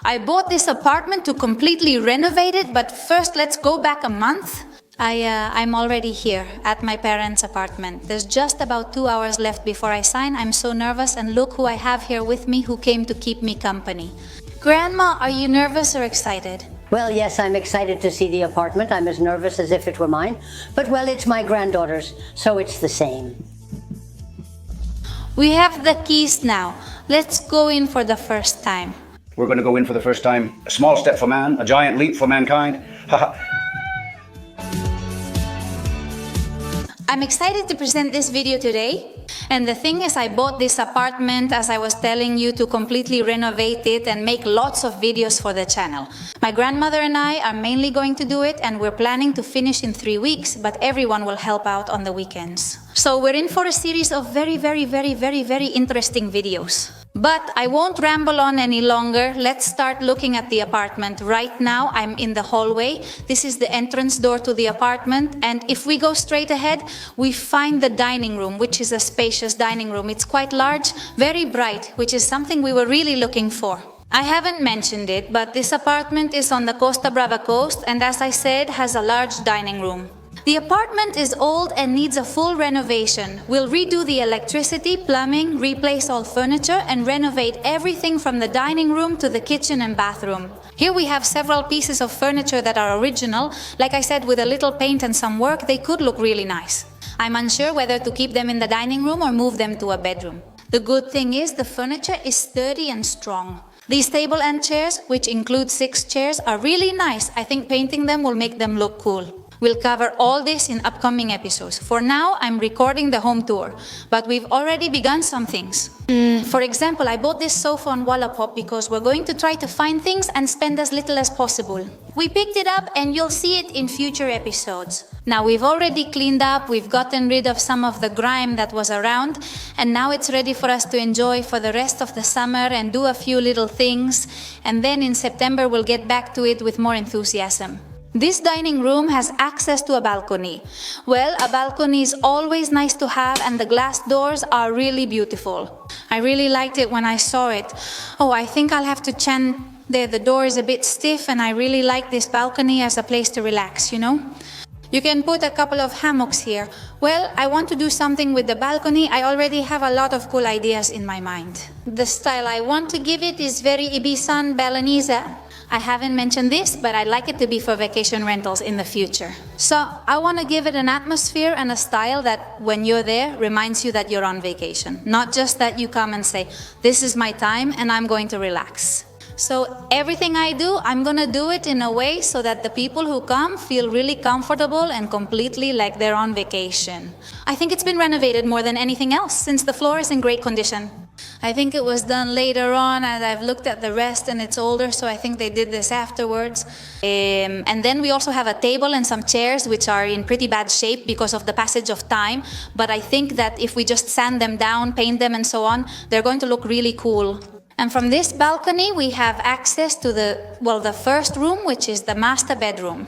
I bought this apartment to completely renovate it, but first let's go back a month. I'm already here at my parents' apartment. There's just about 2 hours left before I sign. I'm so nervous, and look who I have here with me who came to keep me company. Grandma, are you nervous or excited? Well, yes, I'm excited to see the apartment. I'm as nervous as if it were mine. But, well, it's my granddaughter's, so it's the same. We have the keys now. Let's go in for the first time. We're going to go in for the first time. A small step for man, a giant leap for mankind. I'm excited to present this video today. And the thing is, I bought this apartment, as I was telling you, to completely renovate it and make lots of videos for the channel. My grandmother and I are mainly going to do it, and we're planning to finish in 3 weeks, but everyone will help out on the weekends. So we're in for a series of very interesting videos. But I won't ramble on any longer. Let's start looking at the apartment. Right now, I'm in the hallway. This is the entrance door to the apartment. And if we go straight ahead, we find the dining room, which is a spacious dining room. It's quite large, very bright, which is something we were really looking for. I haven't mentioned it, but this apartment is on the Costa Brava coast, and as I said, has a large dining room. The apartment is old and needs a full renovation. We'll redo the electricity, plumbing, replace all furniture, and renovate everything from the dining room to the kitchen and bathroom. Here we have several pieces of furniture that are original. Like I said, with a little paint and some work, they could look really nice. I'm unsure whether to keep them in the dining room or move them to a bedroom. The good thing is the furniture is sturdy and strong. These table and chairs, which include 6 chairs, are really nice. I think painting them will make them look cool. We'll cover all this in upcoming episodes. For now, I'm recording the home tour, but we've already begun some things. For example, I bought this sofa on Wallapop because we're going to try to find things and spend as little as possible. We picked it up and you'll see it in future episodes. Now, we've already cleaned up, we've gotten rid of some of the grime that was around, and now it's ready for us to enjoy for the rest of the summer and do a few little things, and then in September we'll get back to it with more enthusiasm. This dining room has access to a balcony. Well, a balcony is always nice to have, and the glass doors are really beautiful. I really liked it when I saw it. Oh, I think I'll have to change there. The door is a bit stiff, and I really like this balcony as a place to relax, you know? You can put a couple of hammocks here. Well, I want to do something with the balcony. I already have a lot of cool ideas in my mind. The style I want to give it is very Ibisan Balinese. I haven't mentioned this, but I'd like it to be for vacation rentals in the future. So I want to give it an atmosphere and a style that when you're there reminds you that you're on vacation. Not just that you come and say, this is my time and I'm going to relax. So everything I do, I'm going to do it in a way so that the people who come feel really comfortable and completely like they're on vacation. I think it's been renovated more than anything else since the floor is in great condition. I think it was done later on, and I've looked at the rest and it's older, so I think they did this afterwards. And then we also have a table and some chairs which are in pretty bad shape because of the passage of time, but I think that if we just sand them down, paint them and so on, they're going to look really cool. And from this balcony we have access to the first room, which is the master bedroom.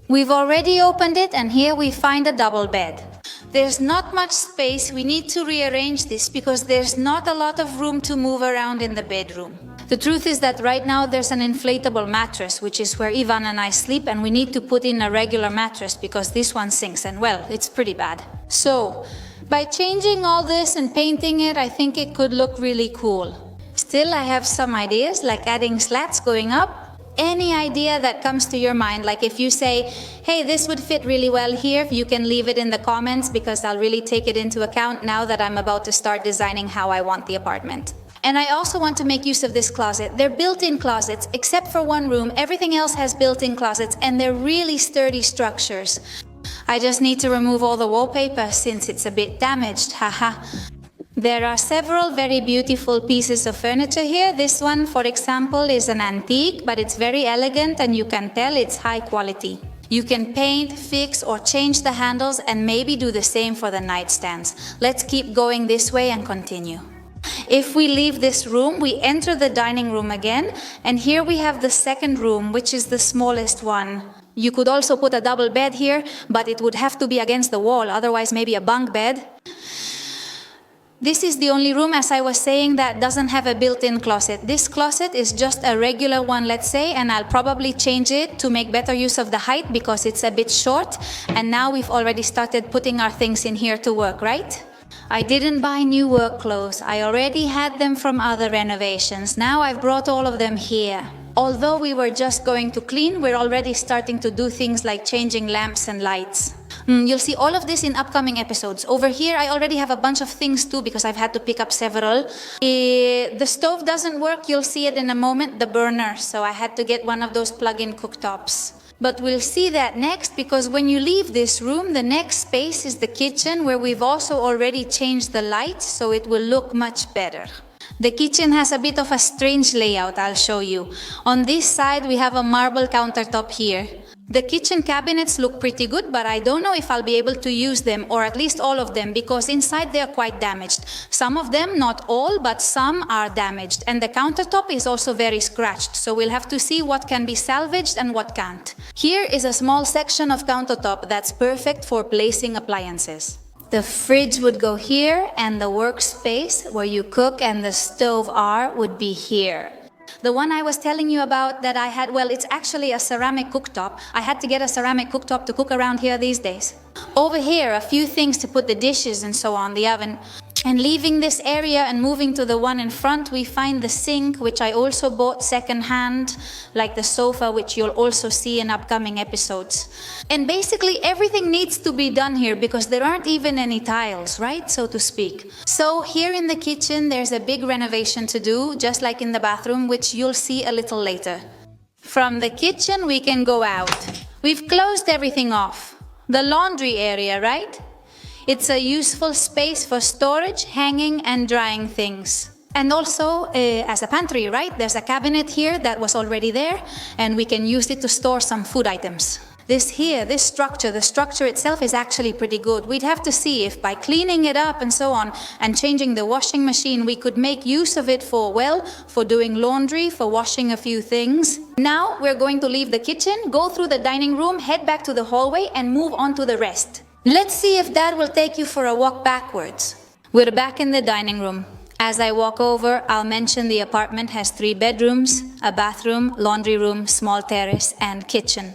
We've already opened it, and here we find a double bed. There's not much space. We need to rearrange this because there's not a lot of room to move around in the bedroom. The truth is that right now there's an inflatable mattress, which is where Ivan and I sleep, and we need to put in a regular mattress because this one sinks, and well, it's pretty bad. So, by changing all this and painting it, I think it could look really cool. Still, I have some ideas, like adding slats going up. Any idea that comes to your mind, like if you say, hey, this would fit really well here, you can leave it in the comments because I'll really take it into account now that I'm about to start designing how I want the apartment. And I also want to make use of this closet. They're built-in closets, except for one room. Everything else has built-in closets, and they're really sturdy structures. I just need to remove all the wallpaper since it's a bit damaged, haha. There are several very beautiful pieces of furniture here. This one, for example, is an antique, but it's very elegant and you can tell it's high quality. You can paint, fix, or change the handles and maybe do the same for the nightstands. Let's keep going this way and continue. If we leave this room, we enter the dining room again, and here we have the second room, which is the smallest one. You could also put a double bed here, but it would have to be against the wall, otherwise maybe a bunk bed. This is the only room, as I was saying, that doesn't have a built-in closet. This closet is just a regular one, let's say, and I'll probably change it to make better use of the height because it's a bit short. And now we've already started putting our things in here to work, right? I didn't buy new work clothes. I already had them from other renovations. Now I've brought all of them here. Although we were just going to clean, we're already starting to do things like changing lamps and lights. You'll see all of this in upcoming episodes. Over here, I already have a bunch of things too because I've had to pick up several. The stove doesn't work. You'll see it in a moment, the burner. So I had to get one of those plug-in cooktops. But we'll see that next because when you leave this room, the next space is the kitchen where we've also already changed the lights so it will look much better. The kitchen has a bit of a strange layout, I'll show you. On this side, we have a marble countertop here. The kitchen cabinets look pretty good, but I don't know if I'll be able to use them, or at least all of them, because inside they are quite damaged. Some of them, not all, but some are damaged. And the countertop is also very scratched, so we'll have to see what can be salvaged and what can't. Here is a small section of countertop that's perfect for placing appliances. The fridge would go here, and the workspace where you cook and the stove are would be here. The one I was telling you about that I had, well, it's actually a ceramic cooktop. I had to get a ceramic cooktop to cook around here these days. Over here, a few things to put the dishes and so on, the oven. And leaving this area and moving to the one in front, we find the sink, which I also bought secondhand, like the sofa, which you'll also see in upcoming episodes. And basically everything needs to be done here because there aren't even any tiles, right, so to speak. So here in the kitchen, there's a big renovation to do, just like in the bathroom, which you'll see a little later. From the kitchen, we can go out. We've closed everything off. The laundry area, right? It's a useful space for storage, hanging and drying things. And also as a pantry, right? There's a cabinet here that was already there and we can use it to store some food items. This here, this structure, the structure itself is actually pretty good. We'd have to see if by cleaning it up and so on and changing the washing machine, we could make use of it for, well, for doing laundry, for washing a few things. Now we're going to leave the kitchen, go through the dining room, head back to the hallway and move on to the rest. Let's see if Dad will take you for a walk backwards. We're back in the dining room. As I walk over, I'll mention the apartment has 3 bedrooms, a bathroom, laundry room, small terrace, and kitchen.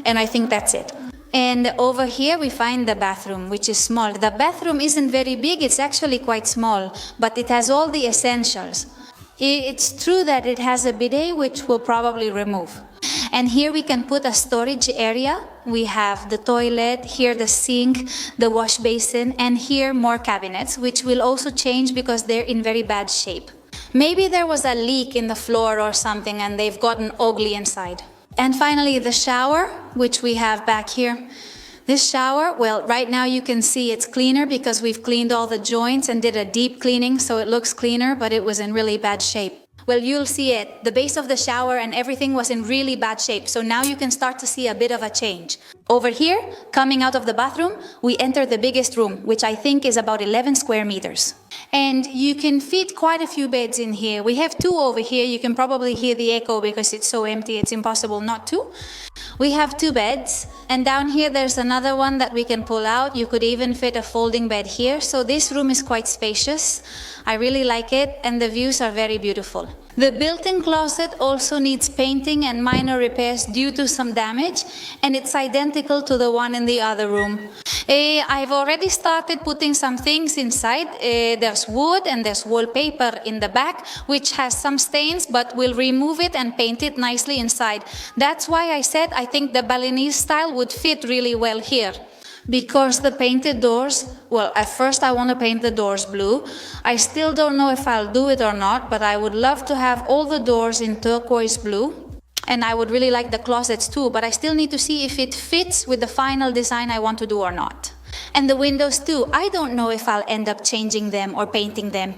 And I think that's it. And over here we find the bathroom, which is small. The bathroom isn't very big, it's actually quite small, but it has all the essentials. It's true that it has a bidet, which we'll probably remove. And here we can put a storage area. We have the toilet, here the sink, the wash basin, and here more cabinets, which will also change because they're in very bad shape. Maybe there was a leak in the floor or something and they've gotten ugly inside. And finally the shower, which we have back here. This shower, well, right now you can see it's cleaner because we've cleaned all the joints and did a deep cleaning, so it looks cleaner, but it was in really bad shape. Well, you'll see it. The base of the shower and everything was in really bad shape. So now you can start to see a bit of a change. Over here, coming out of the bathroom, we enter the biggest room, which I think is about 11 square meters. And you can fit quite a few beds in here. We have 2 over here. You can probably hear the echo because it's so empty. It's impossible not to. We have 2 beds. And down here, there's another one that we can pull out. You could even fit a folding bed here. So this room is quite spacious. I really like it, and the views are very beautiful. The built-in closet also needs painting and minor repairs due to some damage, and it's identical to the one in the other room. I've already started putting some things inside. There's wood and there's wallpaper in the back, which has some stains, but we'll remove it and paint it nicely inside. That's why I said I think the Balinese style would fit really well here. Because the painted doors, well, at first I want to paint the doors blue. I still don't know if I'll do it or not, but I would love to have all the doors in turquoise blue. And I would really like the closets too, but I still need to see if it fits with the final design I want to do or not. And the windows too. I don't know if I'll end up changing them or painting them.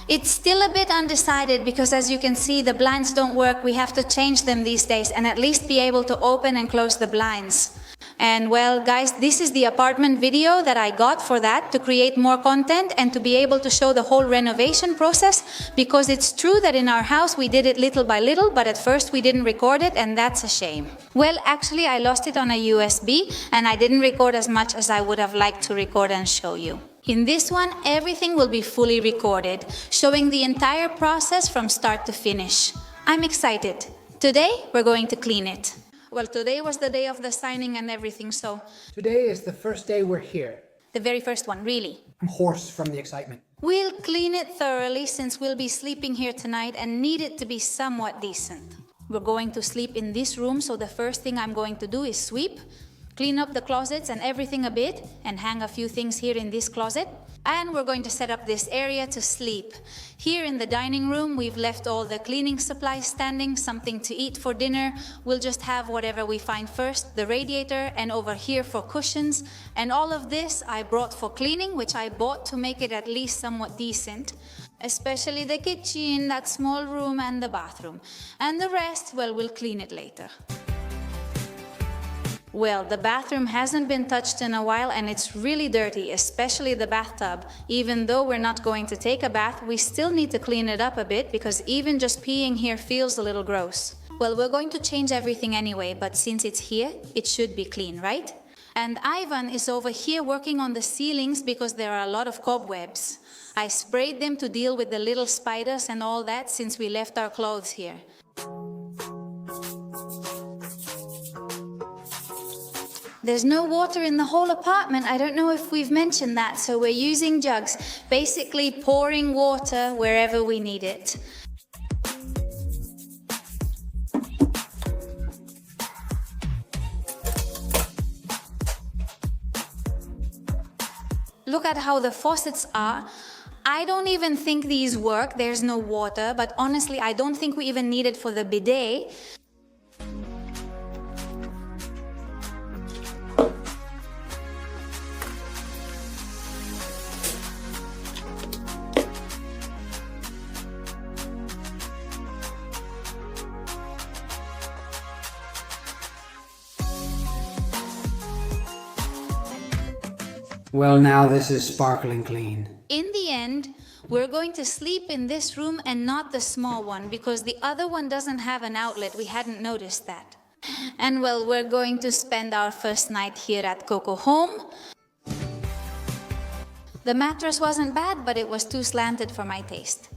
It's still a bit undecided because, as you can see, the blinds don't work. We have to change them these days and at least be able to open and close the blinds. And well, guys, this is the apartment video that I got for that, to create more content and to be able to show the whole renovation process, because it's true that in our house we did it little by little, but at first we didn't record it, and that's a shame. Well, actually, I lost it on a USB and I didn't record as much as I would have liked to record and show you. In this one, everything will be fully recorded, showing the entire process from start to finish. I'm excited. Today, we're going to clean it. Well, today was the day of the signing and everything, so... Today is the first day we're here. The very first one, really. I'm hoarse from the excitement. We'll clean it thoroughly since we'll be sleeping here tonight and need it to be somewhat decent. We're going to sleep in this room, so the first thing I'm going to do is sweep, clean up the closets and everything a bit, and hang a few things here in this closet. And we're going to set up this area to sleep. Here in the dining room, we've left all the cleaning supplies standing, something to eat for dinner. We'll just have whatever we find first, the radiator, and over here for cushions. And all of this I brought for cleaning, which I bought to make it at least somewhat decent. Especially the kitchen, that small room, and the bathroom. And the rest, well, we'll clean it later. Well, the bathroom hasn't been touched in a while and it's really dirty, especially the bathtub. Even though we're not going to take a bath, we still need to clean it up a bit because even just peeing here feels a little gross. Well, we're going to change everything anyway, but since it's here, it should be clean, right? And Ivan is over here working on the ceilings because there are a lot of cobwebs. I sprayed them to deal with the little spiders and all that since we left our clothes here. There's no water in the whole apartment. I don't know if we've mentioned that, so we're using jugs, basically pouring water wherever we need it. Look at how the faucets are. I don't even think these work. There's no water, but honestly, I don't think we even need it for the bidet. Well, now this is sparkling clean. In the end, we're going to sleep in this room and not the small one because the other one doesn't have an outlet. We hadn't noticed that. And well, we're going to spend our first night here at Coco Home. The mattress wasn't bad, but it was too slanted for my taste.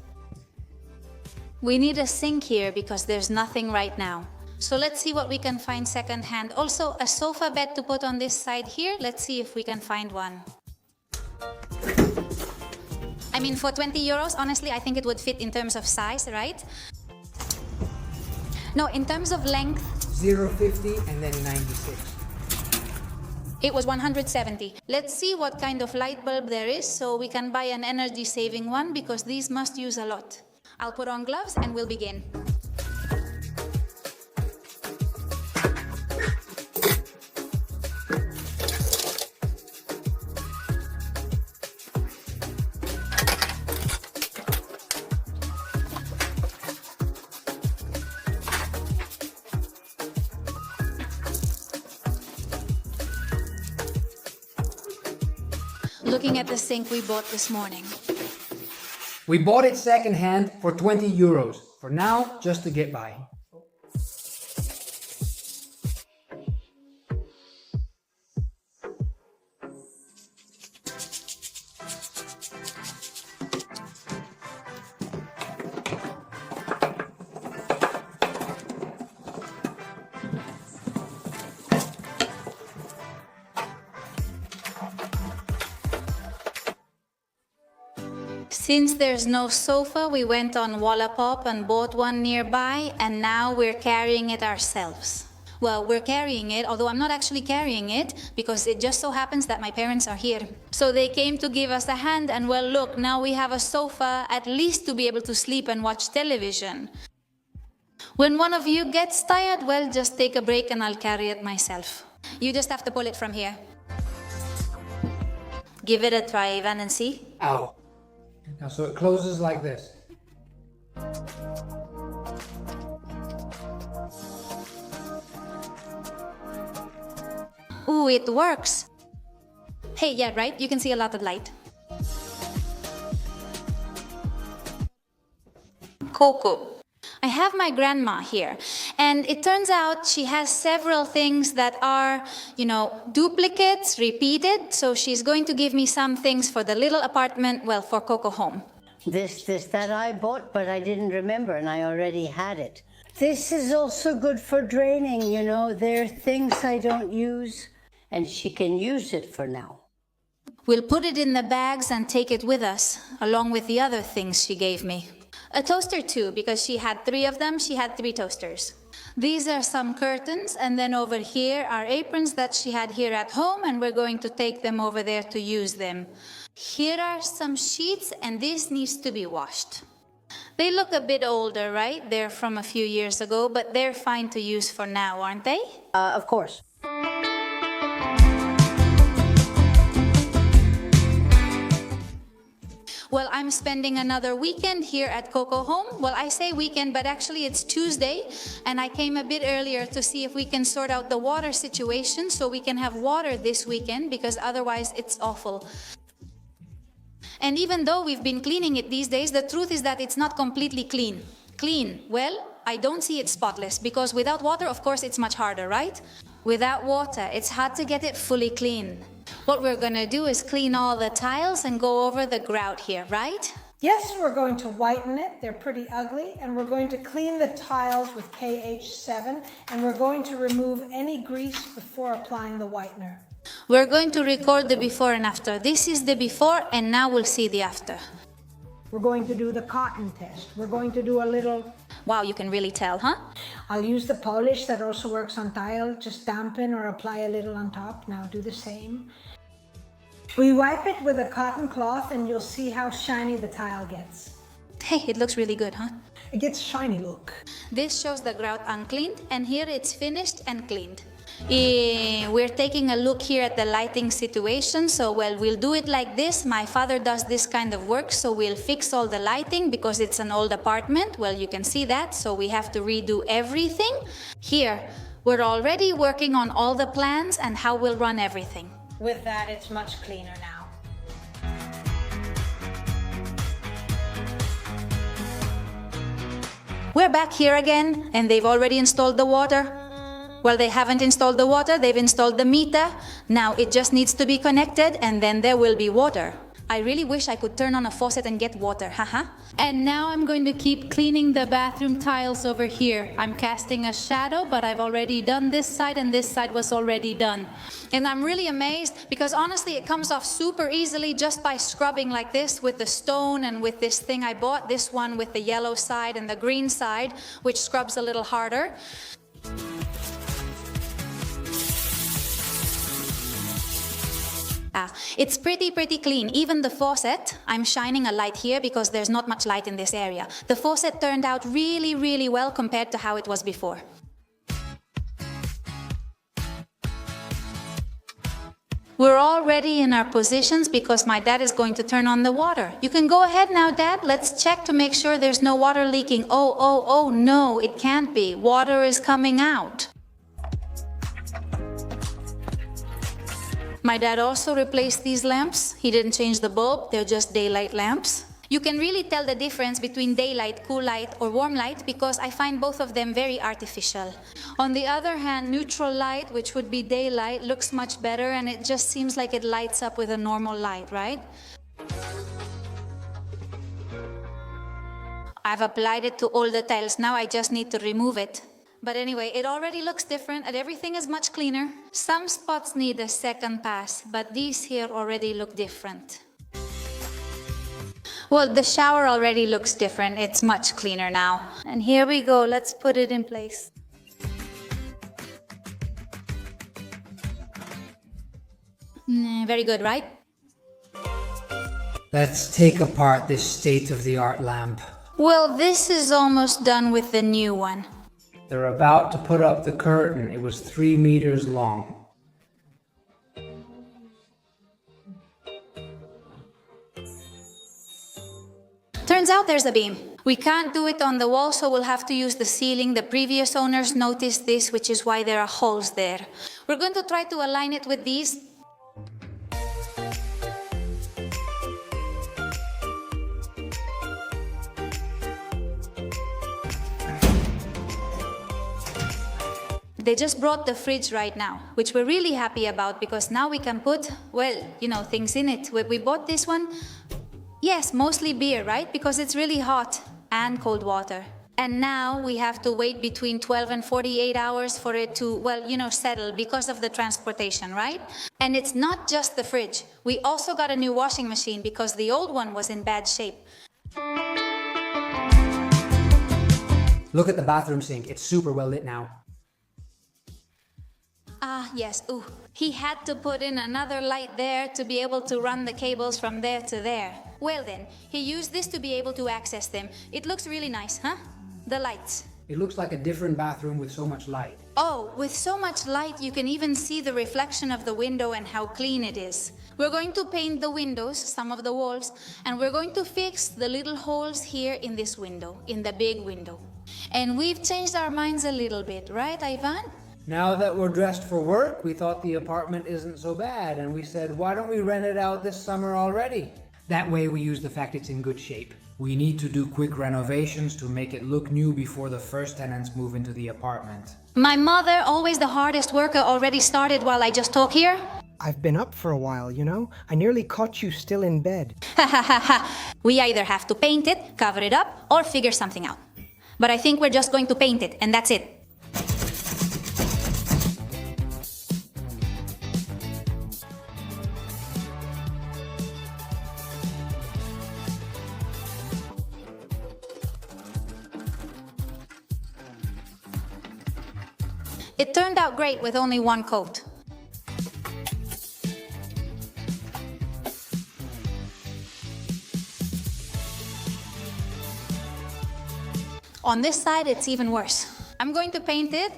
We need a sink here because there's nothing right now. So let's see what we can find secondhand. Also, a sofa bed to put on this side here. Let's see if we can find one. I mean, for 20 euros, honestly, I think it would fit in terms of size, right? No, in terms of length... 0.50 and then 96. It was 170. Let's see what kind of light bulb there is so we can buy an energy-saving one because these must use a lot. I'll put on gloves and we'll begin. Looking at the sink we bought this morning. We bought it secondhand for 20 euros. For now, just to get by. Since there's no sofa, we went on Wallapop and bought one nearby, and now we're carrying it ourselves. Well, we're carrying it, although I'm not actually carrying it, because it just so happens that my parents are here. So they came to give us a hand, and well, look, now we have a sofa, at least to be able to sleep and watch television. When one of you gets tired, well, just take a break and I'll carry it myself. You just have to pull it from here. Give it a try, Ivan, and see. Ow. Now, so it closes like this. Ooh, it works. Hey, yeah, right? You can see a lot of light. Coco. I have my grandma here, and it turns out she has several things that are, duplicates, repeated, so she's going to give me some things for the little apartment, well, for Coco Home. This, that I bought, but I didn't remember, and I already had it. This is also good for draining, There are things I don't use, and she can use it for now. We'll put it in the bags and take it with us, along with the other things she gave me. A toaster too, because she had 3 of them, she had 3 toasters. These are some curtains, and then over here are aprons that she had here at home, and we're going to take them over there to use them. Here are some sheets, and this needs to be washed. They look a bit older, right? They're from a few years ago, but they're fine to use for now, aren't they? Of course. Well, I'm spending another weekend here at Coco Home. Well, I say weekend, but actually it's Tuesday, and I came a bit earlier to see if we can sort out the water situation so we can have water this weekend, because otherwise it's awful. And even though we've been cleaning it these days, the truth is that it's not completely clean. Clean, well, I don't see it spotless, because without water, of course, it's much harder, right? Without water, it's hard to get it fully clean. What we're gonna do is clean all the tiles and go over the grout here, right? Yes, we're going to whiten it. They're pretty ugly. And we're going to clean the tiles with KH7, and we're going to remove any grease before applying the whitener. We're going to record the before and after. This is the before, and now we'll see the after. We're going to do the cotton test. We're going to do a little... Wow, you can really tell, huh? I'll use the polish that also works on tile. Just dampen or apply a little on top. Now do the same. We wipe it with a cotton cloth, and you'll see how shiny the tile gets. Hey, it looks really good, huh? It gets shiny look. This shows the grout uncleaned, and here it's finished and cleaned. We're taking a look here at the lighting situation. So, well, we'll do it like this. My father does this kind of work, so we'll fix all the lighting because it's an old apartment. Well, you can see that, so we have to redo everything. Here, we're already working on all the plans and how we'll run everything. With that, it's much cleaner now. We're back here again, and they've already installed the water. Well, they haven't installed the water, they've installed the meter. Now it just needs to be connected, and then there will be water. I really wish I could turn on a faucet and get water, haha. And now I'm going to keep cleaning the bathroom tiles over here. I'm casting a shadow, but I've already done this side, and this side was already done. And I'm really amazed because honestly it comes off super easily just by scrubbing like this with the stone and with this thing I bought, this one with the yellow side and the green side, which scrubs a little harder. It's pretty clean. Even the faucet, I'm shining a light here because there's not much light in this area. The faucet turned out really well compared to how it was before. We're all ready in our positions because my dad is going to turn on the water. You can go ahead now, Dad. Let's check to make sure there's no water leaking. Oh, no, it can't be. Water is coming out. My dad also replaced these lamps. He didn't change the bulb, they're just daylight lamps. You can really tell the difference between daylight, cool light, or warm light because I find both of them very artificial. On the other hand, neutral light, which would be daylight, looks much better and it just seems like it lights up with a normal light, right? I've applied it to all the tiles, now I just need to remove it. But anyway, it already looks different and everything is much cleaner. Some spots need a second pass, but these here already look different. Well, the shower already looks different. It's much cleaner now. And here we go. Let's put it in place. Very good, right? Let's take apart this state-of-the-art lamp. Well, this is almost done with the new one. They're about to put up the curtain. It was 3 meters long. Turns out there's a beam. We can't do it on the wall, so we'll have to use the ceiling. The previous owners noticed this, which is why there are holes there. We're going to try to align it with these. They just brought the fridge right now, which we're really happy about because now we can put, well, things in it. We bought this one, yes, mostly beer, right? Because it's really hot and cold water. And now we have to wait between 12 and 48 hours for it to, settle because of the transportation, right? And it's not just the fridge. We also got a new washing machine because the old one was in bad shape. Look at the bathroom sink. It's super well lit now. Ah, yes. Ooh, he had to put in another light there to be able to run the cables from there to there. Well then, he used this to be able to access them. It looks really nice, huh? The lights. It looks like a different bathroom with so much light. Oh, with so much light, you can even see the reflection of the window and how clean it is. We're going to paint the windows, some of the walls, and we're going to fix the little holes here in this window, in the big window. And we've changed our minds a little bit, right, Ivan? Now that we're dressed for work, we thought the apartment isn't so bad, and we said, why don't we rent it out this summer already? That way we use the fact it's in good shape. We need to do quick renovations to make it look new before the first tenants move into the apartment. My mother, always the hardest worker, already started while I just talk here. I've been up for a while, I nearly caught you still in bed. Ha ha ha ha. We either have to paint it, cover it up, or figure something out. But I think we're just going to paint it, and that's it. It turned out great with only one coat. On this side, it's even worse. I'm going to paint it,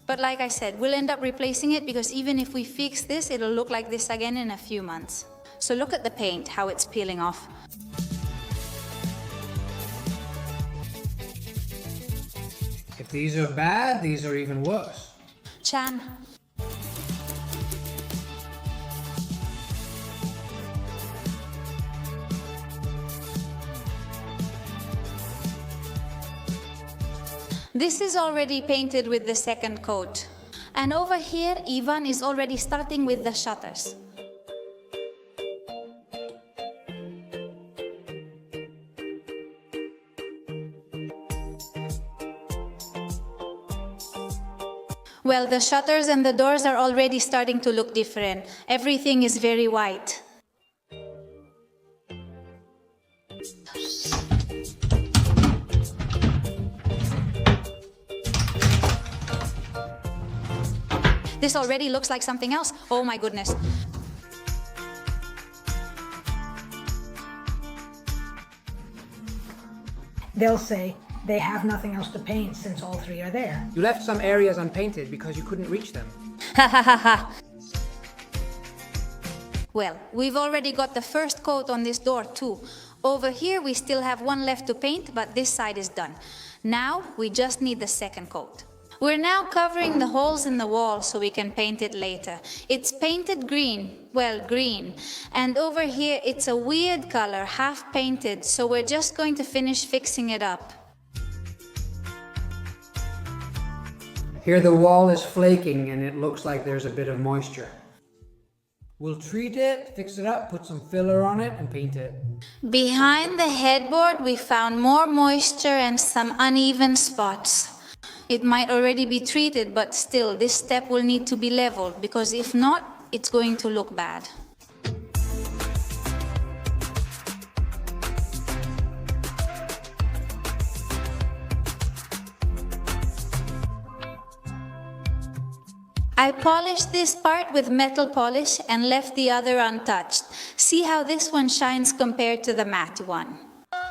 but like I said, we'll end up replacing it because even if we fix this, it'll look like this again in a few months. So look at the paint, how it's peeling off. If these are bad, these are even worse. Chan. This is already painted with the second coat. And over here, Ivan is already starting with the shutters. Well, the shutters and the doors are already starting to look different. Everything is very white. This already looks like something else. Oh my goodness. They'll say they have nothing else to paint since all three are there. You left some areas unpainted because you couldn't reach them. Ha ha ha ha. Well, we've already got the first coat on this door too. Over here we still have one left to paint, but this side is done. Now we just need the second coat. We're now covering the holes in the wall so we can paint it later. It's painted green, well, green. And over here it's a weird color, half painted, so we're just going to finish fixing it up. Here the wall is flaking and it looks like there's a bit of moisture. We'll treat it, fix it up, put some filler on it and paint it. Behind the headboard we found more moisture and some uneven spots. It might already be treated, but still this step will need to be leveled because if not, it's going to look bad. I polished this part with metal polish and left the other untouched. See how this one shines compared to the matte one.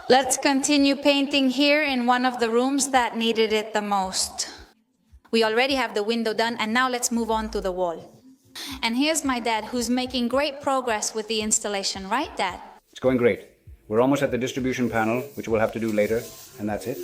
Let's continue painting here in one of the rooms that needed it the most. We already have the window done, and now let's move on to the wall. And here's my dad, who's making great progress with the installation, right, Dad? It's going great. We're almost at the distribution panel, which we'll have to do later, and that's it.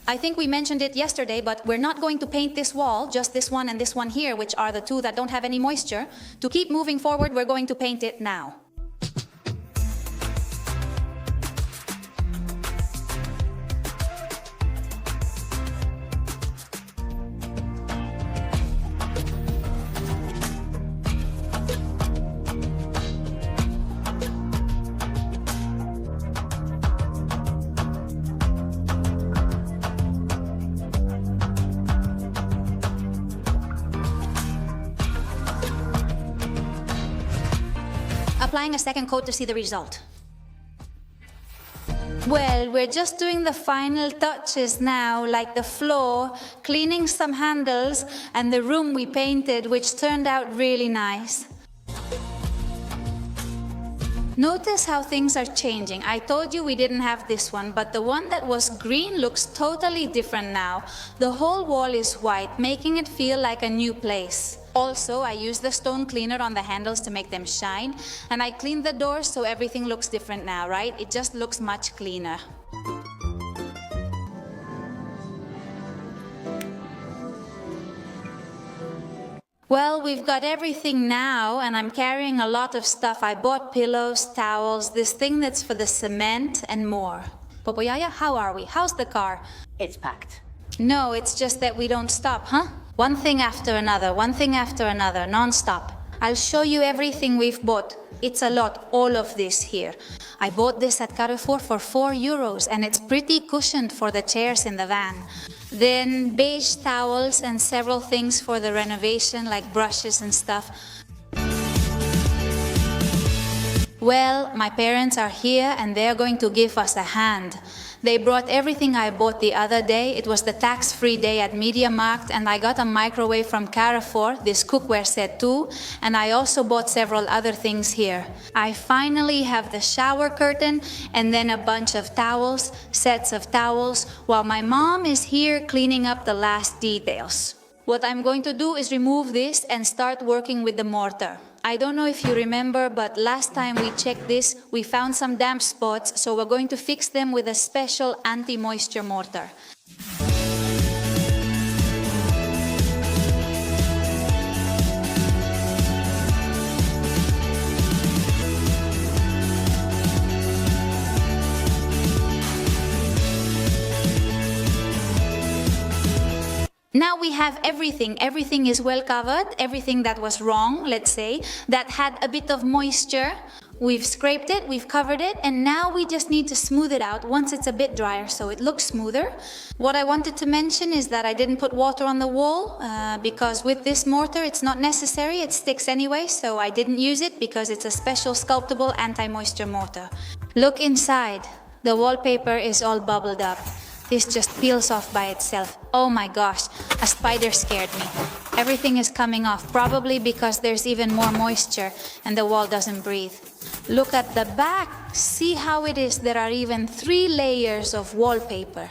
I think we mentioned it yesterday, but we're not going to paint this wall, just this one and this one here, which are the two that don't have any moisture. To keep moving forward, we're going to paint it now. Applying a second coat to see the result. Well, we're just doing the final touches now, like the floor, cleaning some handles, and the room we painted, which turned out really nice. Notice how things are changing. I told you we didn't have this one, but the one that was green looks totally different now. The whole wall is white, making it feel like a new place. Also, I used the stone cleaner on the handles to make them shine, and I cleaned the doors so everything looks different now, right? It just looks much cleaner. Well, we've got everything now, and I'm carrying a lot of stuff. I bought pillows, towels, this thing that's for the cement, and more. Popoyaya, how are we? How's the car? It's packed. No, it's just that we don't stop, huh? One thing after another, non-stop. I'll show you everything we've bought. It's a lot, all of this here. I bought this at Carrefour for €4, and it's pretty cushioned for the chairs in the van. Then beige towels and several things for the renovation, like brushes and stuff. Well, my parents are here and they're going to give us a hand. They brought everything I bought the other day. It was the tax-free day at MediaMarkt, and I got a microwave from Carrefour, this cookware set too, and I also bought several other things here. I finally have the shower curtain and then a bunch of towels, sets of towels, while my mom is here cleaning up the last details. What I'm going to do is remove this and start working with the mortar. I don't know if you remember, but last time we checked this, we found some damp spots, so we're going to fix them with a special anti-moisture mortar. Now we have everything. Everything is well covered. Everything that was wrong, let's say, that had a bit of moisture. We've scraped it, we've covered it, and now we just need to smooth it out once it's a bit drier so it looks smoother. What I wanted to mention is that I didn't put water on the wall because with this mortar it's not necessary, it sticks anyway, so I didn't use it because it's a special sculptable anti-moisture mortar. Look inside. The wallpaper is all bubbled up. This just peels off by itself. Oh my gosh, a spider scared me. Everything is coming off, probably because there's even more moisture and the wall doesn't breathe. Look at the back. See how it is. There are even 3 layers of wallpaper.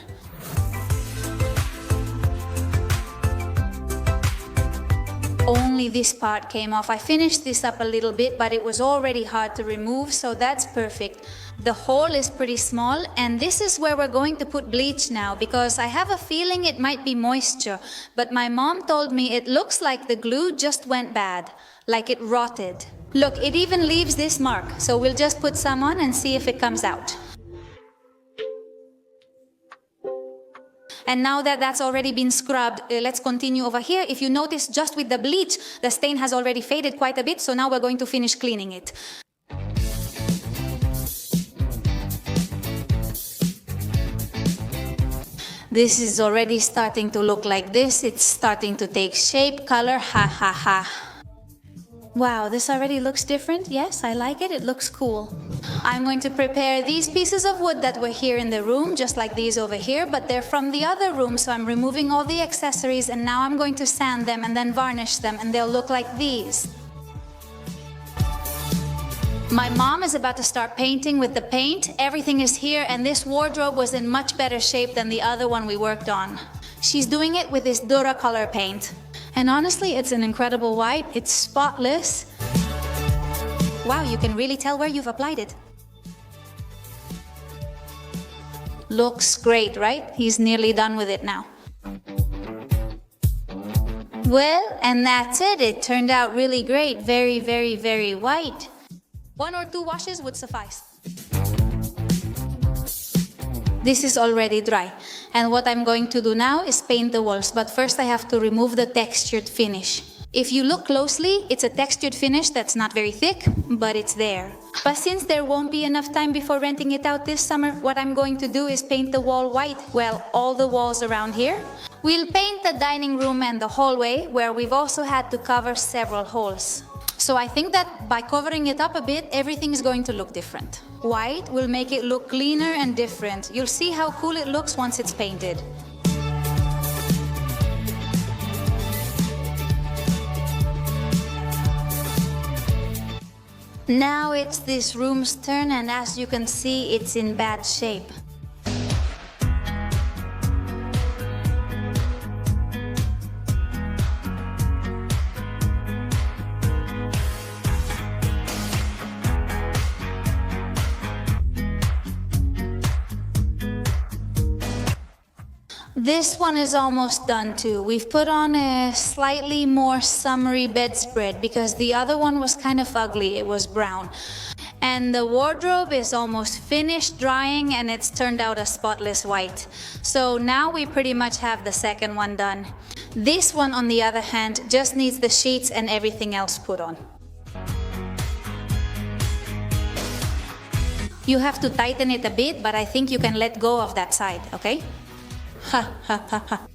Only this part came off. I finished this up a little bit, but it was already hard to remove, so that's perfect. The hole is pretty small, and this is where we're going to put bleach now, because I have a feeling it might be moisture, but my mom told me it looks like the glue just went bad, like it rotted. Look, it even leaves this mark, so we'll just put some on and see if it comes out. And now that that's already been scrubbed, let's continue over here. If you notice, just with the bleach, the stain has already faded quite a bit, so now we're going to finish cleaning it. This is already starting to look like this. It's starting to take shape, color, ha ha ha. Wow, this already looks different. Yes, I like it. It looks cool. I'm going to prepare these pieces of wood that were here in the room, just like these over here, but they're from the other room, so I'm removing all the accessories, and now I'm going to sand them and then varnish them, and they'll look like these. My mom is about to start painting with the paint. Everything is here, and this wardrobe was in much better shape than the other one we worked on. She's doing it with this Duracolor paint. And honestly, it's an incredible white. It's spotless. Wow, you can really tell where you've applied it. Looks great, right? He's nearly done with it now. Well, and that's it. It turned out really great. Very, very, very white. 1 or 2 washes would suffice. This is already dry. And what I'm going to do now is paint the walls. But first I have to remove the textured finish. If you look closely, it's a textured finish that's not very thick, but it's there. But since there won't be enough time before renting it out this summer, what I'm going to do is paint the wall white. Well, all the walls around here. We'll paint the dining room and the hallway, where we've also had to cover several holes. So I think that by covering it up a bit, everything is going to look different. White will make it look cleaner and different. You'll see how cool it looks once it's painted. Now it's this room's turn, and as you can see, it's in bad shape. This one is almost done too. We've put on a slightly more summery bedspread because the other one was kind of ugly. It was brown. And the wardrobe is almost finished drying, and it's turned out a spotless white. So now we pretty much have the second one done. This one, on the other hand, just needs the sheets and everything else put on. You have to tighten it a bit, but I think you can let go of that side, okay? Ha, ha, ha, ha.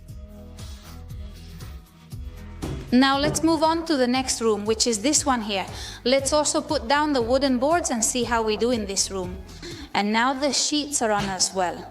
Now let's move on to the next room, which is this one here. Let's also put down the wooden boards and see how we do in this room. And now the sheets are on as well.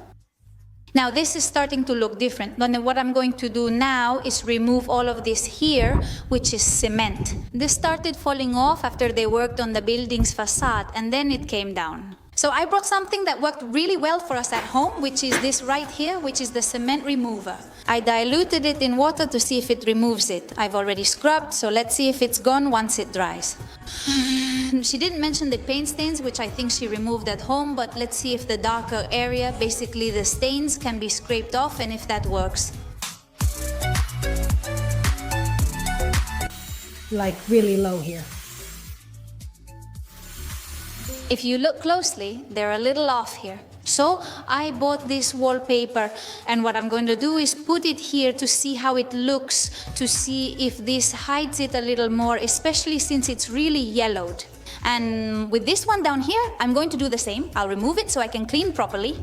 Now this is starting to look different. But what I'm going to do now is remove all of this here, which is cement. This started falling off after they worked on the building's facade, and then it came down. So I brought something that worked really well for us at home, which is this right here, which is the cement remover. I diluted it in water to see if it removes it. I've already scrubbed, so let's see if it's gone once it dries. She didn't mention the paint stains, which I think she removed at home, but let's see if the darker area, basically the stains, can be scraped off and if that works. Like really low here. If you look closely, they're a little off here. So I bought this wallpaper, and what I'm going to do is put it here to see how it looks, to see if this hides it a little more, especially since it's really yellowed. And with this one down here, I'm going to do the same. I'll remove it so I can clean properly.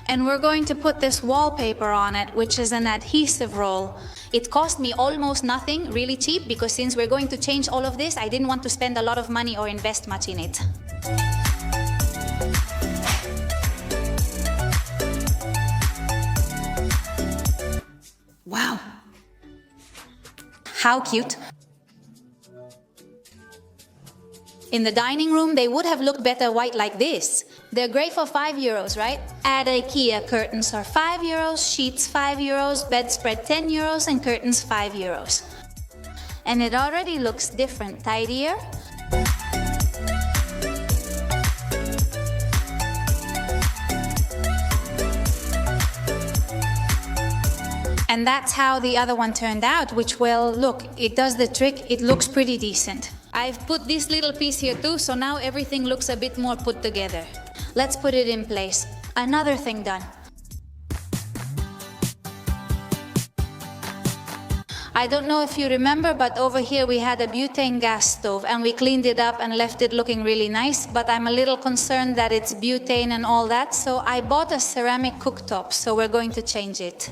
And we're going to put this wallpaper on it, which is an adhesive roll. It cost me almost nothing, really cheap, because since we're going to change all of this, I didn't want to spend a lot of money or invest much in it. Wow! How cute! In the dining room, they would have looked better white like this. They're great for €5, right? At IKEA, curtains are €5, sheets €5, bedspread €10, and curtains €5. And it already looks different, tidier. And that's how the other one turned out, which, well, look, it does the trick. It looks pretty decent. I've put this little piece here too, so now everything looks a bit more put together. Let's put it in place. Another thing done. I don't know if you remember, but over here we had a butane gas stove, and we cleaned it up and left it looking really nice, but I'm a little concerned that it's butane and all that, so I bought a ceramic cooktop, so we're going to change it.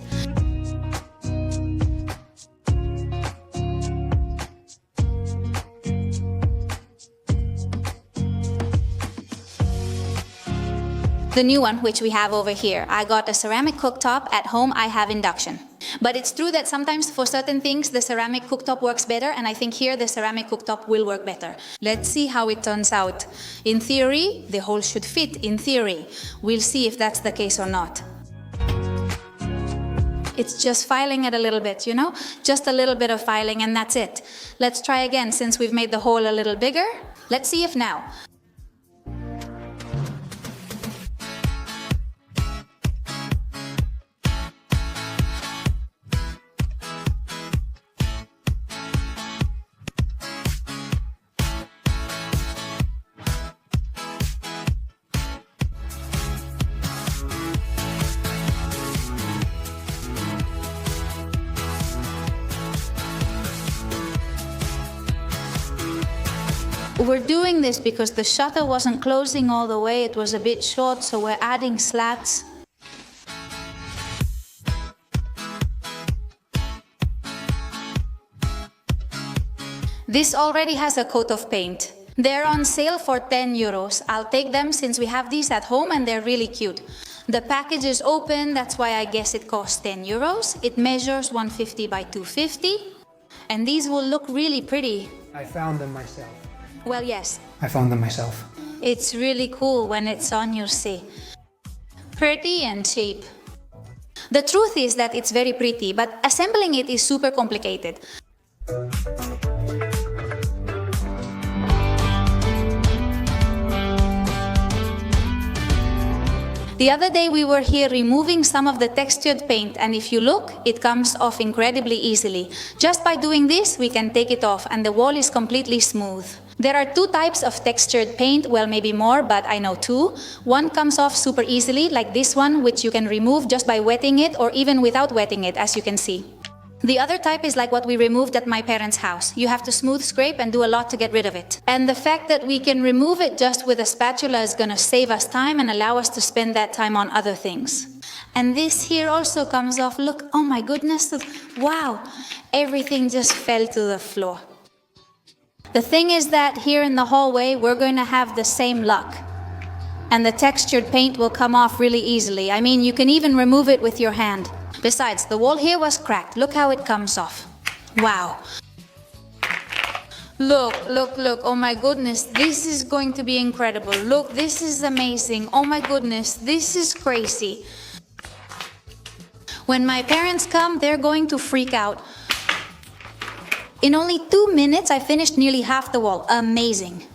The new one, which we have over here. I got a ceramic cooktop. At home, I have induction. But it's true that sometimes for certain things, the ceramic cooktop works better, and I think here the ceramic cooktop will work better. Let's see how it turns out. In theory, the hole should fit, in theory. We'll see if that's the case or not. It's just filing it a little bit, you know? Just a little bit of filing, and that's it. Let's try again, since we've made the hole a little bigger. Let's see if now. We're doing this because the shutter wasn't closing all the way, it was a bit short, so we're adding slats. This already has a coat of paint. They're on sale for 10 euros. I'll take them since we have these at home and they're really cute. The package is open, that's why I guess it costs 10 euros. It measures 150 by 250. And these will look really pretty. I found them myself. Well, yes. I found them myself. It's really cool when it's on, you'll see. Pretty and cheap. The truth is that it's very pretty, but assembling it is super complicated. The other day we were here removing some of the textured paint, and if you look, it comes off incredibly easily. Just by doing this, we can take it off and the wall is completely smooth. There are two types of textured paint, well maybe more, but I know two. One comes off super easily, like this one, which you can remove just by wetting it or even without wetting it, as you can see. The other type is like what we removed at my parents' house. You have to smooth scrape and do a lot to get rid of it. And the fact that we can remove it just with a spatula is gonna save us time and allow us to spend that time on other things. And this here also comes off. Look, oh my goodness, wow, everything just fell to the floor. The thing is that here in the hallway, we're going to have the same luck. And the textured paint will come off really easily. I mean, you can even remove it with your hand. Besides, the wall here was cracked. Look how it comes off. Wow. Look, look, look. Oh my goodness, this is going to be incredible. Look, this is amazing. Oh my goodness, this is crazy. When my parents come, they're going to freak out. In only 2 minutes, I finished nearly half the wall. Amazing.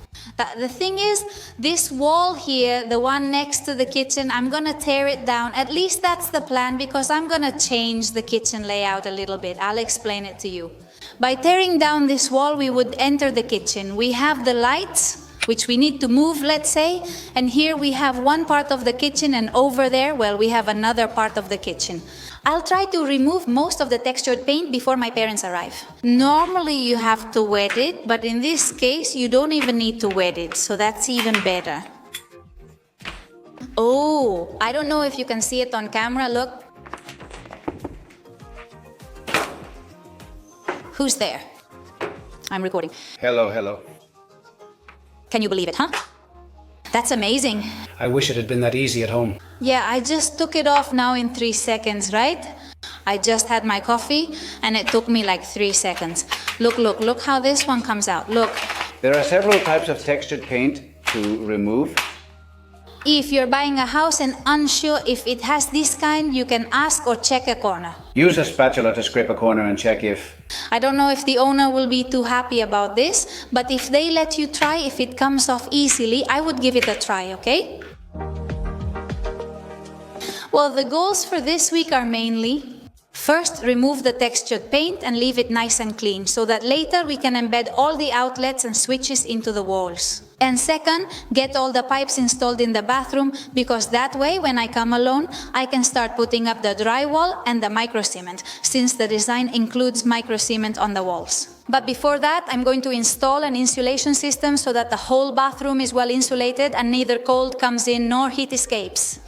The thing is, this wall here, the one next to the kitchen, I'm gonna tear it down. At least that's the plan, because I'm gonna change the kitchen layout a little bit. I'll explain it to you. By tearing down this wall, we would enter the kitchen. We have the lights, which we need to move, let's say, and here we have one part of the kitchen, and over there, well, we have another part of the kitchen. I'll try to remove most of the textured paint before my parents arrive. Normally you have to wet it, but in this case you don't even need to wet it, so that's even better. Oh, I don't know if you can see it on camera, look. Who's there? I'm recording. Hello, hello. Can you believe it, huh? That's amazing. I wish it had been that easy at home. Yeah, I just took it off now in 3 seconds, right? I just had my coffee and it took me like 3 seconds. Look, look, look how this one comes out. Look. There are several types of textured paint to remove. If you're buying a house and unsure if it has this kind, you can ask or check a corner. Use a spatula to scrape a corner and check if... I don't know if the owner will be too happy about this, but if they let you try, if it comes off easily, I would give it a try, okay? Well, the goals for this week are mainly: first, remove the textured paint and leave it nice and clean, so that later we can embed all the outlets and switches into the walls. And second, get all the pipes installed in the bathroom, because that way, when I come alone, I can start putting up the drywall and the micro cement, since the design includes micro cement on the walls. But before that, I'm going to install an insulation system so that the whole bathroom is well insulated and neither cold comes in nor heat escapes.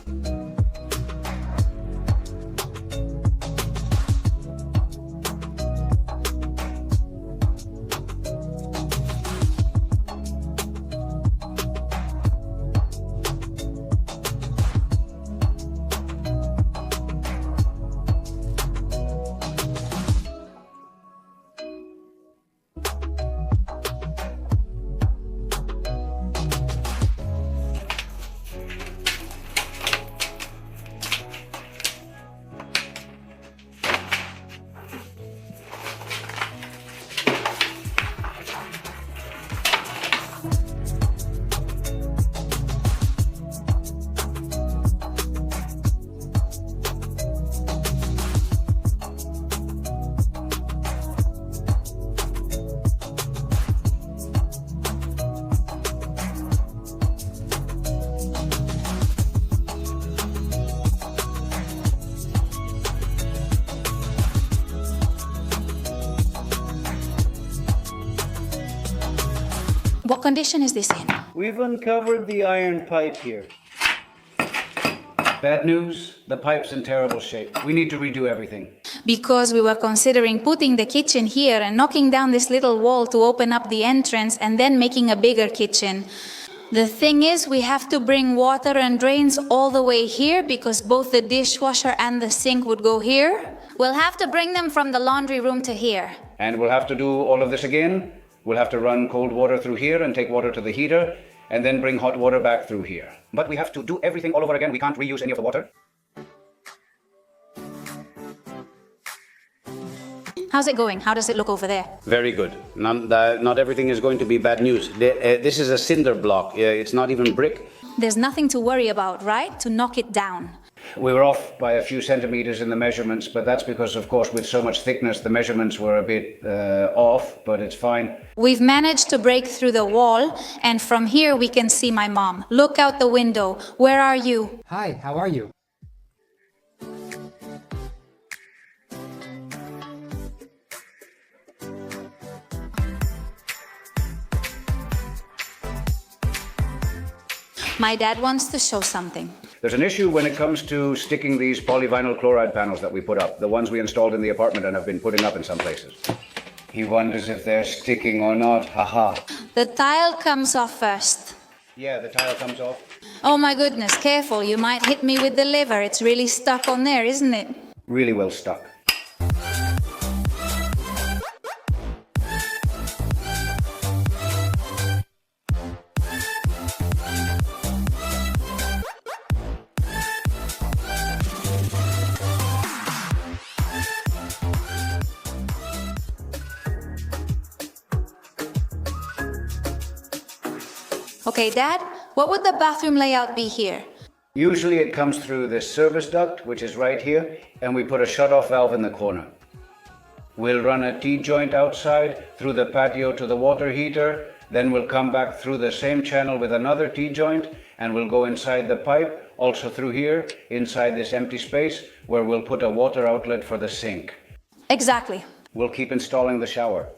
What condition is this in? We've uncovered the iron pipe here. Bad news, the pipe's in terrible shape. We need to redo everything. Because we were considering putting the kitchen here and knocking down this little wall to open up the entrance and then making a bigger kitchen. The thing is, we have to bring water and drains all the way here because both the dishwasher and the sink would go here. We'll have to bring them from the laundry room to here. And we'll have to do all of this again. We'll have to run cold water through here and take water to the heater and then bring hot water back through here. But we have to do everything all over again. We can't reuse any of the water. How's it going? How does it look over there? Very good. Not everything is going to be bad news. This is a cinder block. It's not even brick. There's nothing to worry about, right? To knock it down. We were off by a few centimeters in the measurements, but that's because, of course, with so much thickness, the measurements were a bit off, but it's fine. We've managed to break through the wall, and from here we can see my mom. Look out the window. Where are you? Hi, how are you? My dad wants to show something. There's an issue when it comes to sticking these polyvinyl chloride panels that we put up, the ones we installed in the apartment and have been putting up in some places. He wonders if they're sticking or not. Haha. The tile comes off first. Yeah, the tile comes off. Oh my goodness, careful, you might hit me with the lever. It's really stuck on there, isn't it? Really well stuck. Okay, Dad, what would the bathroom layout be here? Usually it comes through this service duct, which is right here, and we put a shut-off valve in the corner. We'll run a T-joint outside through the patio to the water heater, then we'll come back through the same channel with another T-joint, and we'll go inside the pipe, also through here, inside this empty space, where we'll put a water outlet for the sink. Exactly. We'll keep installing the shower.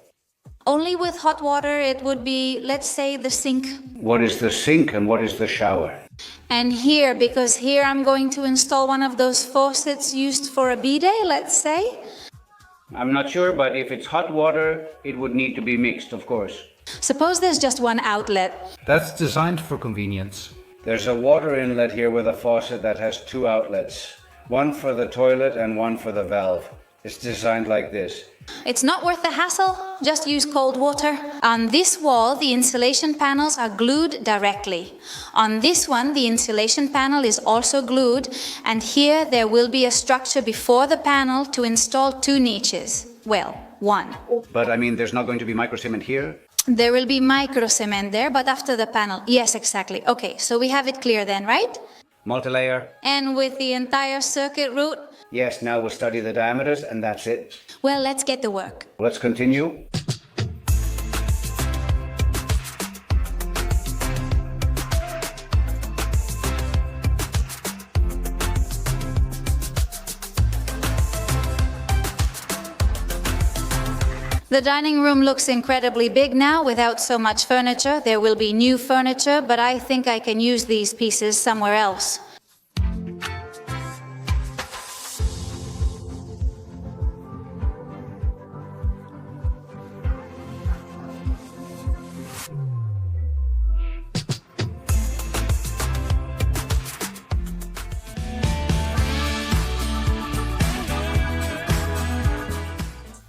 Only with hot water it would be, let's say, the sink. What is the sink and what is the shower? And here, because here I'm going to install one of those faucets used for a bidet, let's say. I'm not sure, but if it's hot water, it would need to be mixed, of course. Suppose there's just one outlet. That's designed for convenience. There's a water inlet here with a faucet that has two outlets. One for the toilet and one for the valve. It's designed like this. It's not worth the hassle, just use cold water. On this wall, the insulation panels are glued directly. On this one, the insulation panel is also glued, and here there will be a structure before the panel to install two niches. Well, one. But I mean, there's not going to be micro cement here? There will be micro cement there, but after the panel. Yes, exactly. Okay, so we have it clear then, right? Multi-layer? And with the entire circuit route? Yes, now we'll study the diameters and that's it. Well, let's get to work. Let's continue. The dining room looks incredibly big now without so much furniture. There will be new furniture, but I think I can use these pieces somewhere else.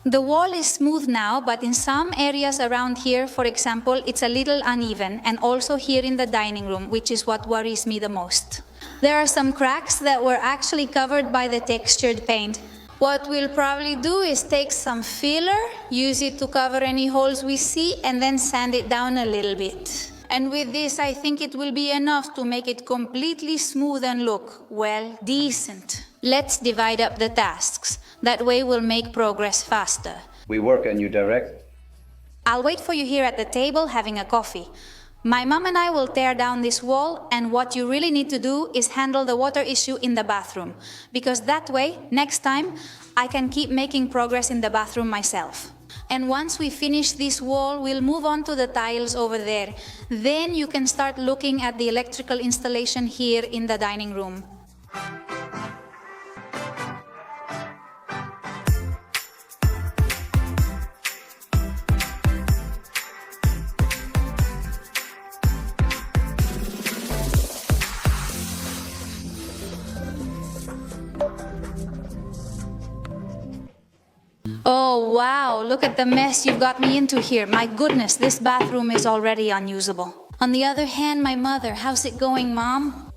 The wall is smooth now, but in some areas around here, for example, it's a little uneven, and also here in the dining room, which is what worries me the most. There are some cracks that were actually covered by the textured paint. What we'll probably do is take some filler, use it to cover any holes we see, and then sand it down a little bit. And with this, I think it will be enough to make it completely smooth and look, well, decent. Let's divide up the tasks. That way we'll make progress faster. We work and you direct. I'll wait for you here at the table having a coffee. My mom and I will tear down this wall, and what you really need to do is handle the water issue in the bathroom. Because that way, next time, I can keep making progress in the bathroom myself. And once we finish this wall, we'll move on to the tiles over there. Then you can start looking at the electrical installation here in the dining room. Oh wow, look at the mess you've got me into here. My goodness, this bathroom is already unusable. On the other hand, my mother, how's it going, Mom?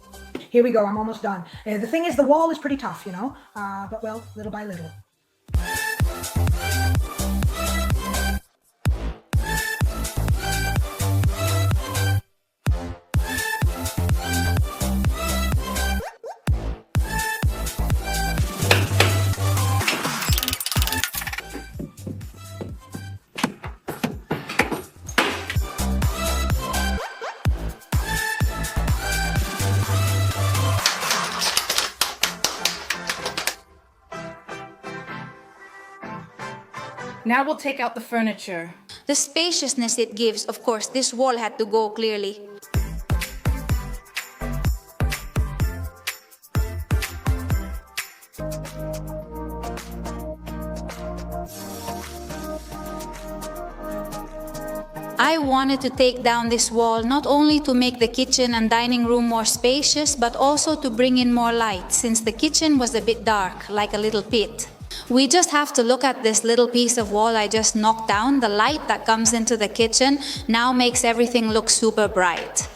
Here we go, I'm almost done. The thing is, the wall is pretty tough, you know, but well, little by little. Now we'll take out the furniture. The spaciousness it gives, of course, this wall had to go clearly. I wanted to take down this wall not only to make the kitchen and dining room more spacious, but also to bring in more light, since the kitchen was a bit dark, like a little pit. We just have to look at this little piece of wall I just knocked down. The light that comes into the kitchen now makes everything look super bright.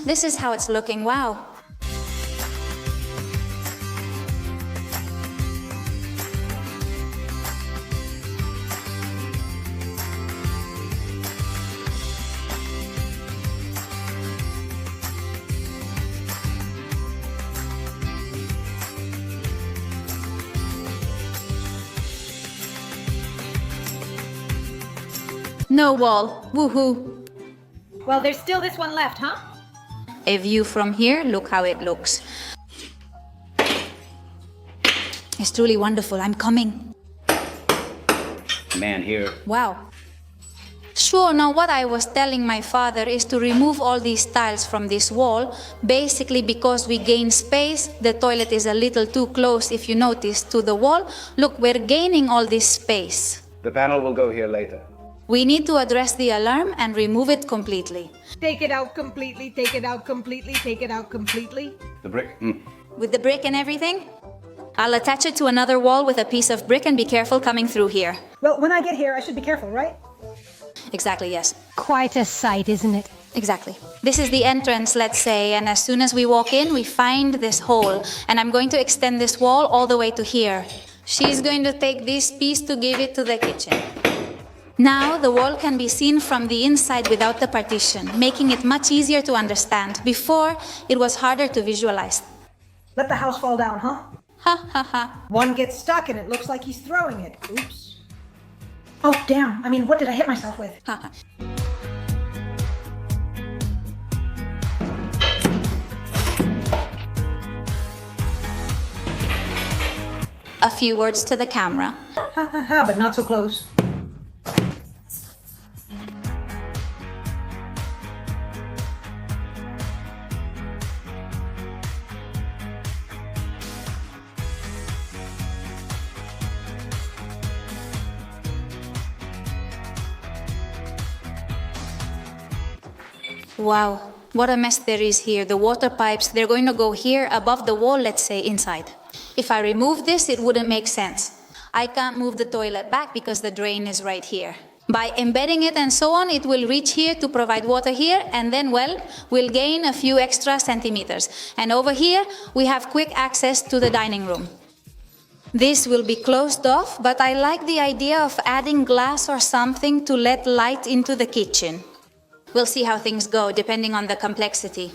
This is how it's looking, wow. No wall, woohoo. Well, there's still this one left, huh? A view from here, look how it looks. It's truly wonderful, I'm coming. Man here. Wow. Sure, now what I was telling my father is to remove all these tiles from this wall, basically because we gain space. The toilet is a little too close, if you notice, to the wall. Look, we're gaining all this space. The panel will go here later. We need to address the alarm and remove it completely. Take it out completely, take it out completely, take it out completely. The brick. With the brick and everything? I'll attach it to another wall with a piece of brick and be careful coming through here. Well, when I get here, I should be careful, right? Exactly, yes. Quite a sight, isn't it? Exactly. This is the entrance, let's say, and as soon as we walk in, we find this hole. And I'm going to extend this wall all the way to here. She's going to take this piece to give it to the kitchen. Now the wall can be seen from the inside without the partition, making it much easier to understand. Before, it was harder to visualize. Let the house fall down, huh? Ha ha ha. One gets stuck and it looks like he's throwing it. Oops. Oh, damn. I mean, what did I hit myself with? Ha ha. A few words to the camera. Ha ha ha, but not so close. Wow, what a mess there is here. The water pipes, they're going to go here above the wall, let's say inside. If I remove this, it wouldn't make sense. I can't move the toilet back because the drain is right here. By embedding it and so on, it will reach here to provide water here, and then, well, we'll gain a few extra centimeters. And over here, we have quick access to the dining room. This will be closed off, but I like the idea of adding glass or something to let light into the kitchen. We'll see how things go, depending on the complexity.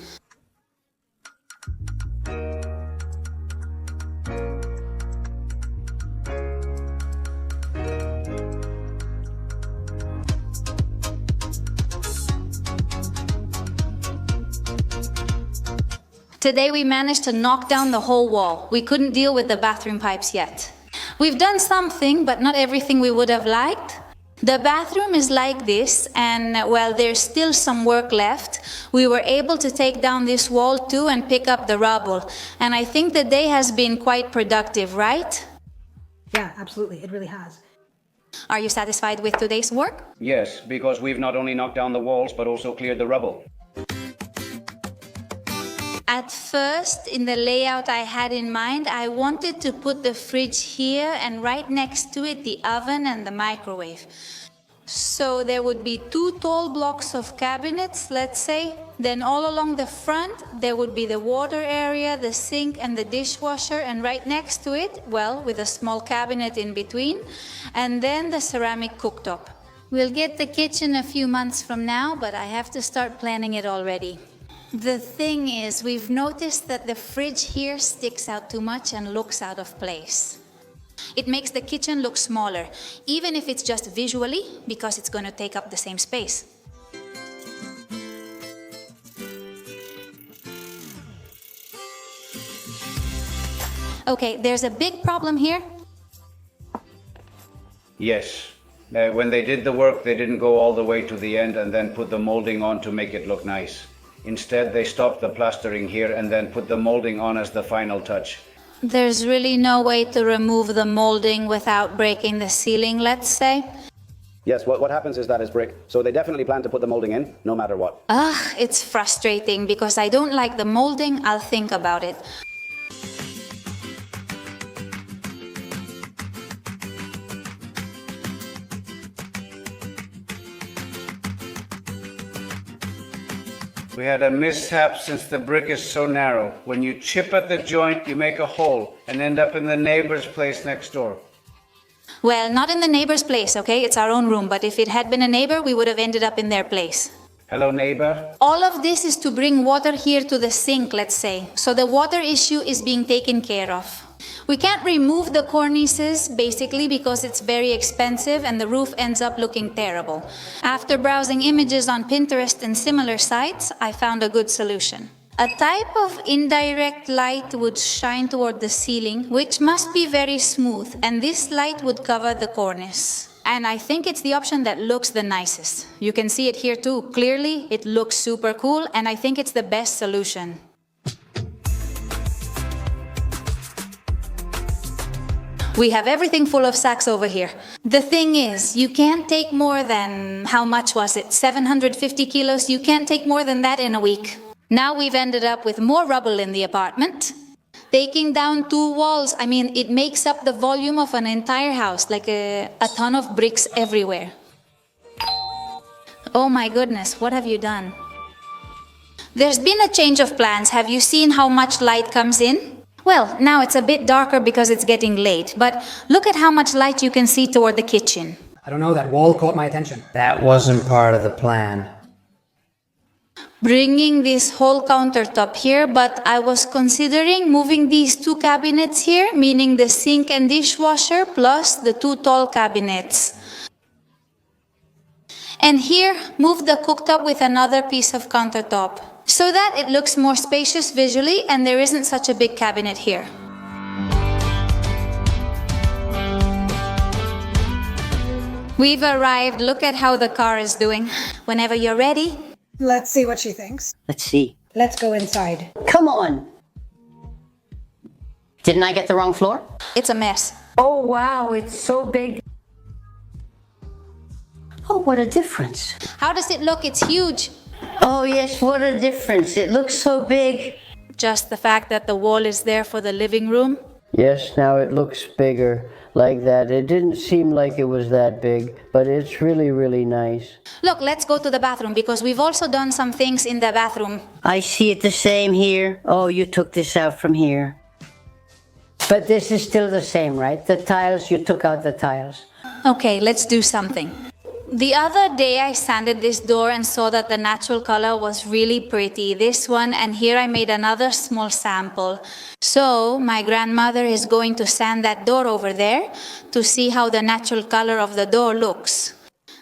Today we managed to knock down the whole wall. We couldn't deal with the bathroom pipes yet. We've done something, but not everything we would have liked. The bathroom is like this, and while there's still some work left, we were able to take down this wall too and pick up the rubble. And I think the day has been quite productive, right? Yeah, absolutely. It really has. Are you satisfied with today's work? Yes, because we've not only knocked down the walls, but also cleared the rubble. At first, in the layout I had in mind, I wanted to put the fridge here and right next to it the oven and the microwave. So there would be 2 tall blocks of cabinets, let's say. Then all along the front, there would be the water area, the sink and the dishwasher, and right next to it, well, with a small cabinet in between, and then the ceramic cooktop. We'll get the kitchen a few months from now, but I have to start planning it already. The thing is, we've noticed that the fridge here sticks out too much and looks out of place. It makes the kitchen look smaller, even if it's just visually, because it's going to take up the same space. Okay, there's a big problem here. Yes. When they did the work, they didn't go all the way to the end and then put the molding on to make it look nice. Instead, they stopped the plastering here and then put the molding on as the final touch. There's really no way to remove the molding without breaking the ceiling, let's say. Yes, what happens is that it's brick, so they definitely plan to put the molding in, no matter what. It's frustrating because I don't like the molding. I'll think about it. We had a mishap since the brick is so narrow. When you chip at the joint, you make a hole and end up in the neighbor's place next door. Well, not in the neighbor's place, okay? It's our own room, but if it had been a neighbor, we would have ended up in their place. Hello, neighbor. All of this is to bring water here to the sink, let's say. So the water issue is being taken care of. We can't remove the cornices, basically, because it's very expensive and the roof ends up looking terrible. After browsing images on Pinterest and similar sites, I found a good solution. A type of indirect light would shine toward the ceiling, which must be very smooth, and this light would cover the cornice. And I think it's the option that looks the nicest. You can see it here too. Clearly, it looks super cool, and I think it's the best solution. We have everything full of sacks over here. The thing is, you can't take more than, how much was it, 750 kilos? You can't take more than that in a week. Now we've ended up with more rubble in the apartment. Taking down 2 walls, I mean, it makes up the volume of an entire house, like a ton of bricks everywhere. Oh my goodness, what have you done? There's been a change of plans. Have you seen how much light comes in? Well, now it's a bit darker because it's getting late, but look at how much light you can see toward the kitchen. I don't know, that wall caught my attention. That wasn't part of the plan. Bringing this whole countertop here, but I was considering moving these 2 cabinets here, meaning the sink and dishwasher plus the 2 tall cabinets. And here, move the cooktop with another piece of countertop, so that it looks more spacious visually and there isn't such a big cabinet here. We've arrived. Look at how the car is doing. Whenever you're ready. Let's see what she thinks. Let's see. Let's go inside. Come on. Didn't I get the wrong floor? It's a mess. Oh, wow, it's so big. Oh, what a difference. How does it look? It's huge. Oh, yes, what a difference. It looks so big. Just the fact that the wall is there for the living room. Yes, now it looks bigger like that. It didn't seem like it was that big, but it's really, really nice. Look, let's go to the bathroom because we've also done some things in the bathroom. I see it the same here. Oh, you took this out from here. But this is still the same, right? The tiles, you took out the tiles. Okay, let's do something. The other day I sanded this door and saw that the natural color was really pretty. This one, and here I made another small sample. So my grandmother is going to sand that door over there to see how the natural color of the door looks.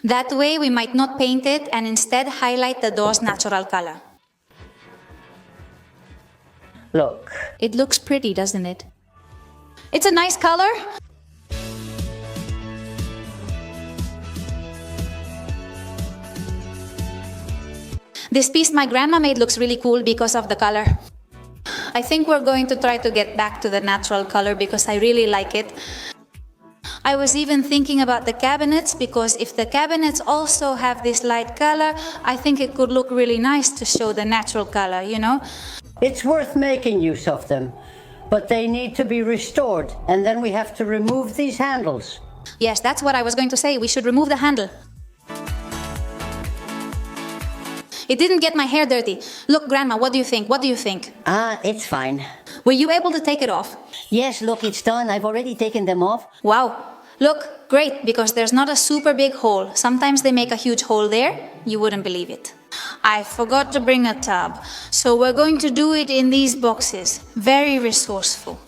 That way we might not paint it and instead highlight the door's natural color. Look. It looks pretty, doesn't it? It's a nice color. This piece my grandma made looks really cool because of the color. I think we're going to try to get back to the natural color because I really like it. I was even thinking about the cabinets because if the cabinets also have this light color, I think it could look really nice to show the natural color, you know? It's worth making use of them, but they need to be restored, and then we have to remove these handles. Yes, that's what I was going to say. We should remove the handle. It didn't get my hair dirty. Look, Grandma, what do you think? What do you think? It's fine. Were you able to take it off? Yes, look, it's done. I've already taken them off. Wow. Look, great, because there's not a super big hole. Sometimes they make a huge hole there. You wouldn't believe it. I forgot to bring a tub, so we're going to do it in these boxes. Very resourceful.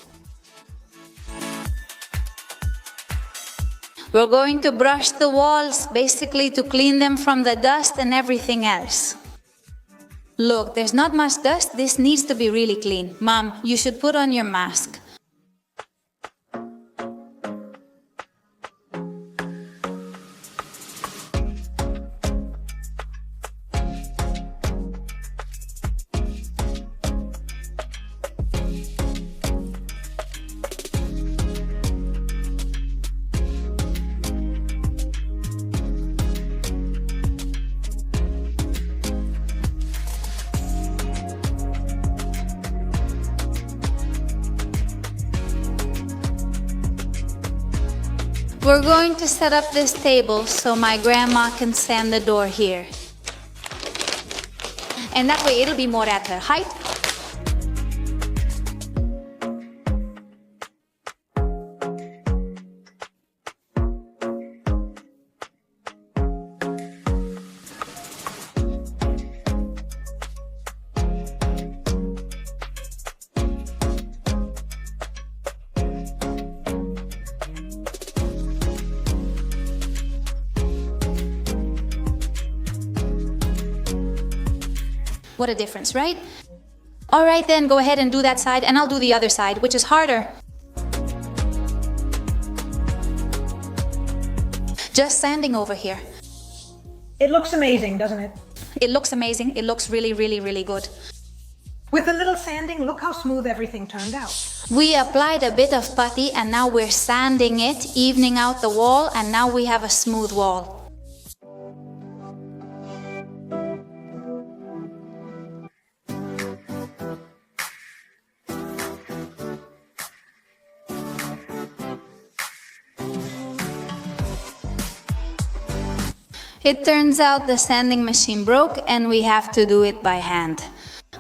We're going to brush the walls, basically to clean them from the dust and everything else. Look, there's not much dust. This needs to be really clean. Mom, you should put on your mask. We're going to set up this table so my grandma can stand the door here. And that way it'll be more at her height. What a difference, right? All right then, go ahead and do that side and I'll do the other side, which is harder. Just sanding over here. It looks amazing, doesn't it? It looks amazing. It looks really, really, really good. With a little sanding, look how smooth everything turned out. We applied a bit of putty and now we're sanding it, evening out the wall, and now we have a smooth wall. It turns out the sanding machine broke and we have to do it by hand.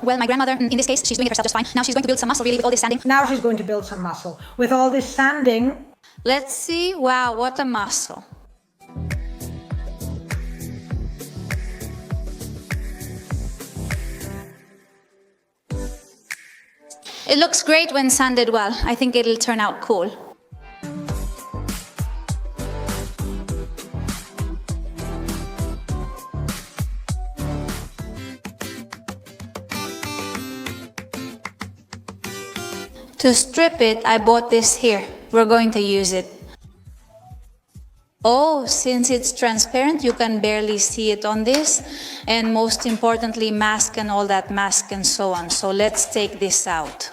Well, my grandmother, in this case, she's doing it herself just fine. Now she's going to build some muscle really with all this sanding. Now she's going to build some muscle. With all this sanding... Let's see. Wow, what a muscle. It looks great when sanded well. I think it'll turn out cool. To strip it, I bought this here. We're going to use it. Oh, since it's transparent, you can barely see it on this. And most importantly, mask and all that mask and so on. So let's take this out.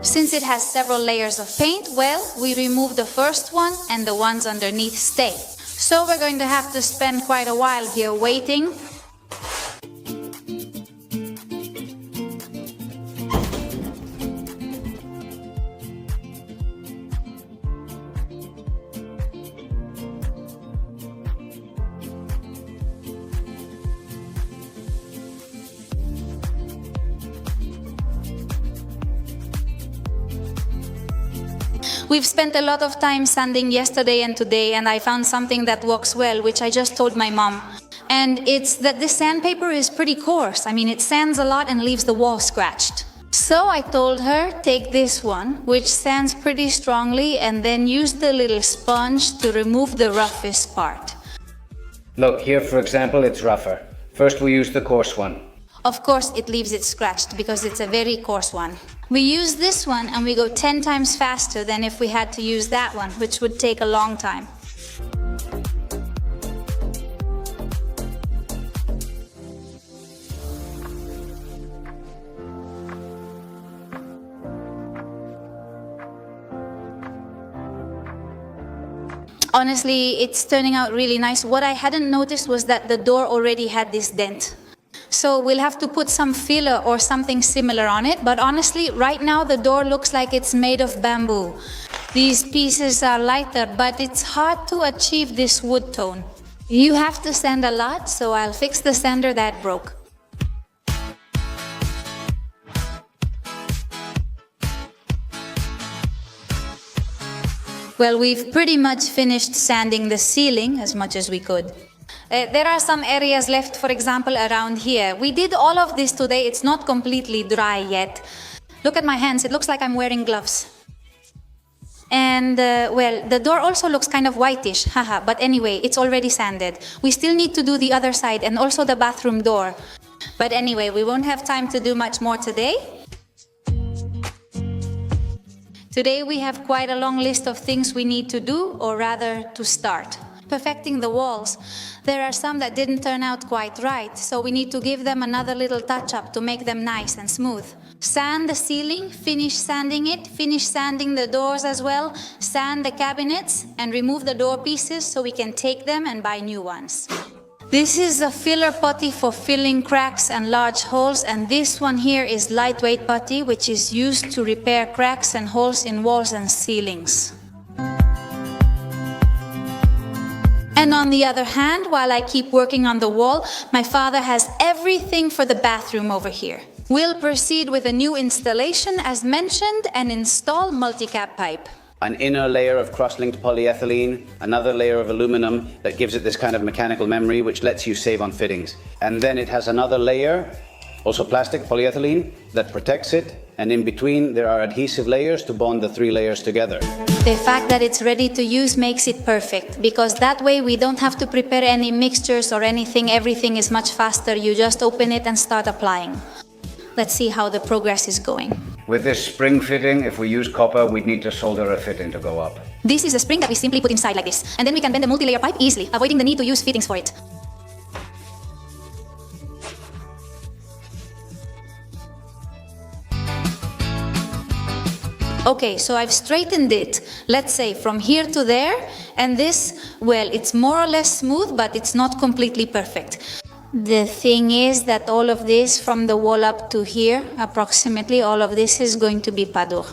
Since it has several layers of paint, well, we remove the first one and the ones underneath stay. So we're going to have to spend quite a while here waiting. We've spent a lot of time sanding yesterday and today, and I found something that works well, which I just told my mom. And it's that this sandpaper is pretty coarse. I mean, it sands a lot and leaves the wall scratched. So I told her, take this one, which sands pretty strongly, and then use the little sponge to remove the roughest part. Look, here for example, it's rougher. First we use the coarse one. Of course, it leaves it scratched because it's a very coarse one. We use this one and we go 10 times faster than if we had to use that one, which would take a long time. Honestly, it's turning out really nice. What I hadn't noticed was that the door already had this dent. So we'll have to put some filler or something similar on it. But honestly, right now the door looks like it's made of bamboo. These pieces are lighter, but it's hard to achieve this wood tone. You have to sand a lot, so I'll fix the sander that broke. Well, we've pretty much finished sanding the ceiling as much as we could. There are some areas left, for example, around here. We did all of this today. It's not completely dry yet. Look at my hands. It looks like I'm wearing gloves. And, well, the door also looks kind of whitish, haha. But anyway, it's already sanded. We still need to do the other side and also the bathroom door. But anyway, we won't have time to do much more today. Today we have quite a long list of things we need to do, or rather, to start. Perfecting the walls. There are some that didn't turn out quite right, so we need to give them another little touch-up to make them nice and smooth. Sand the ceiling, finish sanding it, finish sanding the doors as well, sand the cabinets, and remove the door pieces so we can take them and buy new ones. This is a filler putty for filling cracks and large holes, and this one here is lightweight putty, which is used to repair cracks and holes in walls and ceilings. And on the other hand, while I keep working on the wall, my father has everything for the bathroom over here. We'll proceed with a new installation as mentioned and install multi-cap pipe. An inner layer of cross-linked polyethylene, another layer of aluminum that gives it this kind of mechanical memory which lets you save on fittings. And then it has another layer, also plastic, polyethylene, that protects it. And in between there are adhesive layers to bond the three layers together. The fact that it's ready to use makes it perfect, because that way we don't have to prepare any mixtures or anything. Everything is much faster. You just open it and start applying. Let's see how the progress is going. With this spring fitting, if we use copper, we'd need to solder a fitting to go up. This is a spring that we simply put inside like this, and then we can bend the multi-layer pipe easily, avoiding the need to use fittings for it. Okay, so I've straightened it, let's say from here to there, and this, well, it's more or less smooth, but it's not completely perfect. The thing is that all of this from the wall up to here, approximately, all of this is going to be padur.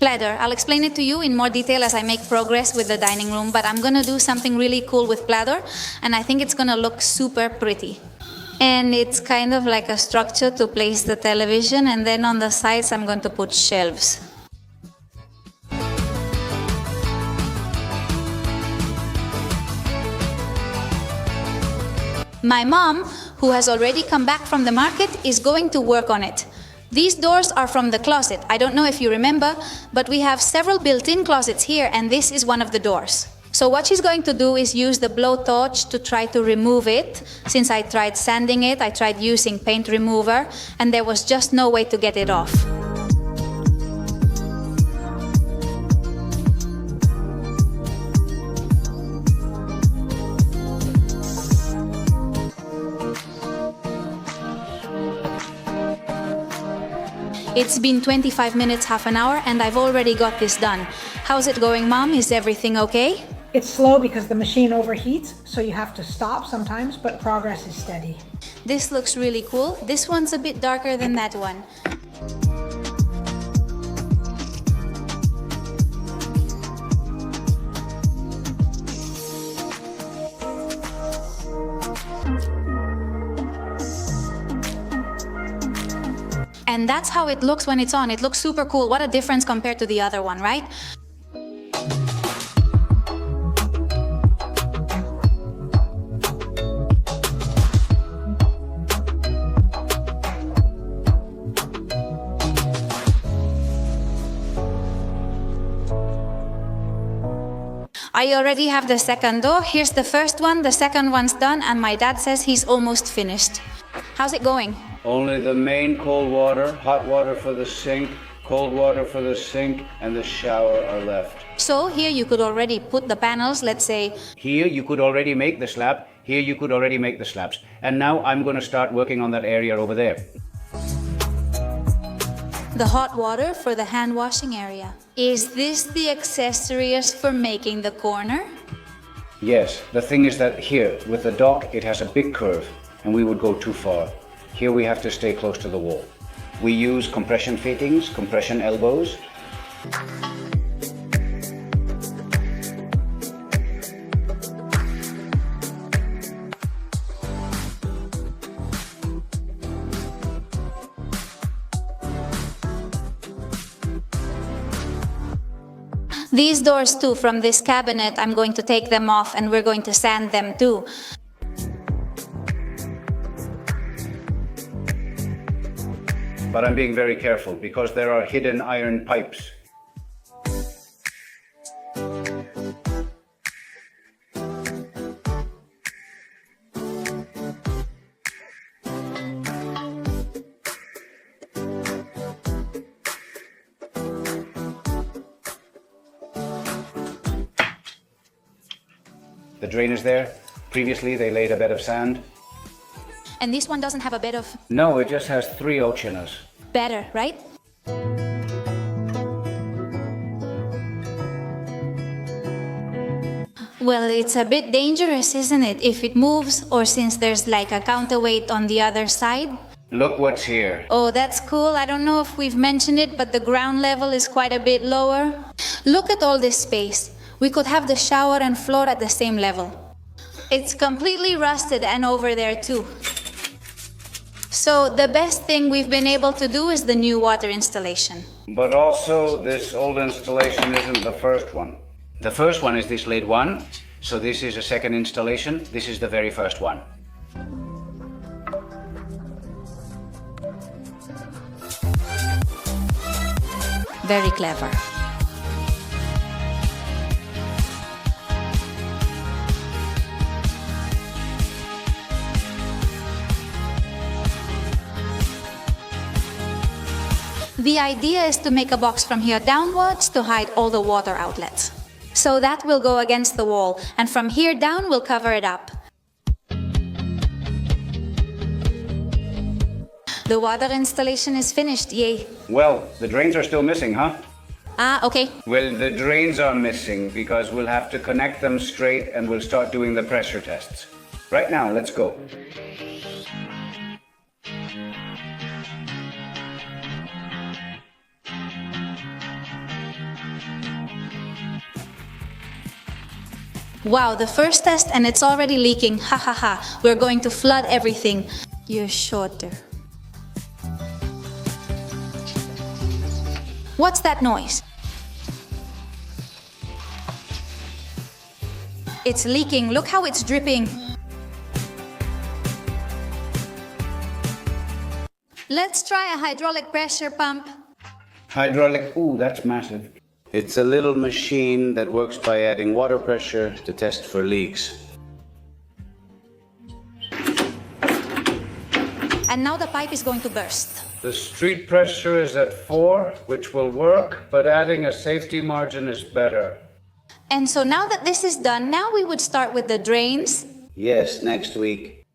Platter, I'll explain it to you in more detail as I make progress with the dining room, but I'm gonna do something really cool with platter, and I think it's gonna look super pretty. And it's kind of like a structure to place the television, and then on the sides I'm going to put shelves. My mom, who has already come back from the market, is going to work on it. These doors are from the closet. I don't know if you remember, but we have several built-in closets here, and this is one of the doors. So what she's going to do is use the blowtorch to try to remove it. Since I tried sanding it, I tried using paint remover, and there was just no way to get it off. It's been 25 minutes, half an hour, and I've already got this done. How's it going, Mom? Is everything okay? It's slow because the machine overheats, so you have to stop sometimes, but progress is steady. This looks really cool. This one's a bit darker than that one. And that's how it looks when it's on. It looks super cool. What a difference compared to the other one, right? I already have the second door. Here's the first one. The second one's done, and my dad says he's almost finished. How's it going? Only the main cold water, hot water for the sink, cold water for the sink, and the shower are left. So here you could already put the panels, let's say. Here you could already make the slab. Here you could already make the slabs. And now I'm going to start working on that area over there. The hot water for the hand washing area. Is this the accessories for making the corner? Yes, the thing is that here, with the dock, it has a big curve, and we would go too far. Here we have to stay close to the wall. We use compression fittings, compression elbows. These doors too, from this cabinet, I'm going to take them off and we're going to sand them too. But I'm being very careful because there are hidden iron pipes. The drain is there. Previously they laid a bed of sand. And this one doesn't have a bed of... No, it just has 3 oceaners. Better, right? Well, it's a bit dangerous, isn't it? If it moves, or since there's like a counterweight on the other side. Look what's here. Oh, that's cool. I don't know if we've mentioned it, but the ground level is quite a bit lower. Look at all this space. We could have the shower and floor at the same level. It's completely rusted and over there too. So the best thing we've been able to do is the new water installation. But also, this old installation isn't the first one. The first one is this lid one, so this is a second installation. This is the very first one. Very clever. The idea is to make a box from here downwards to hide all the water outlets. So that will go against the wall, and from here down we'll cover it up. The water installation is finished, yay. Well, the drains are still missing, huh? Ah, okay. Well, the drains are missing because we'll have to connect them straight and we'll start doing the pressure tests. Right now, let's go. Wow, the first test and it's already leaking. Ha ha ha. We're going to flood everything. You're shorter. What's that noise? It's leaking. Look how it's dripping. Let's try a hydraulic pressure pump. Hydraulic, ooh, that's massive. It's a little machine that works by adding water pressure to test for leaks. And now the pipe is going to burst. The street pressure is at 4, which will work, but adding a safety margin is better. And so now that this is done, now we would start with the drains. Yes, next week.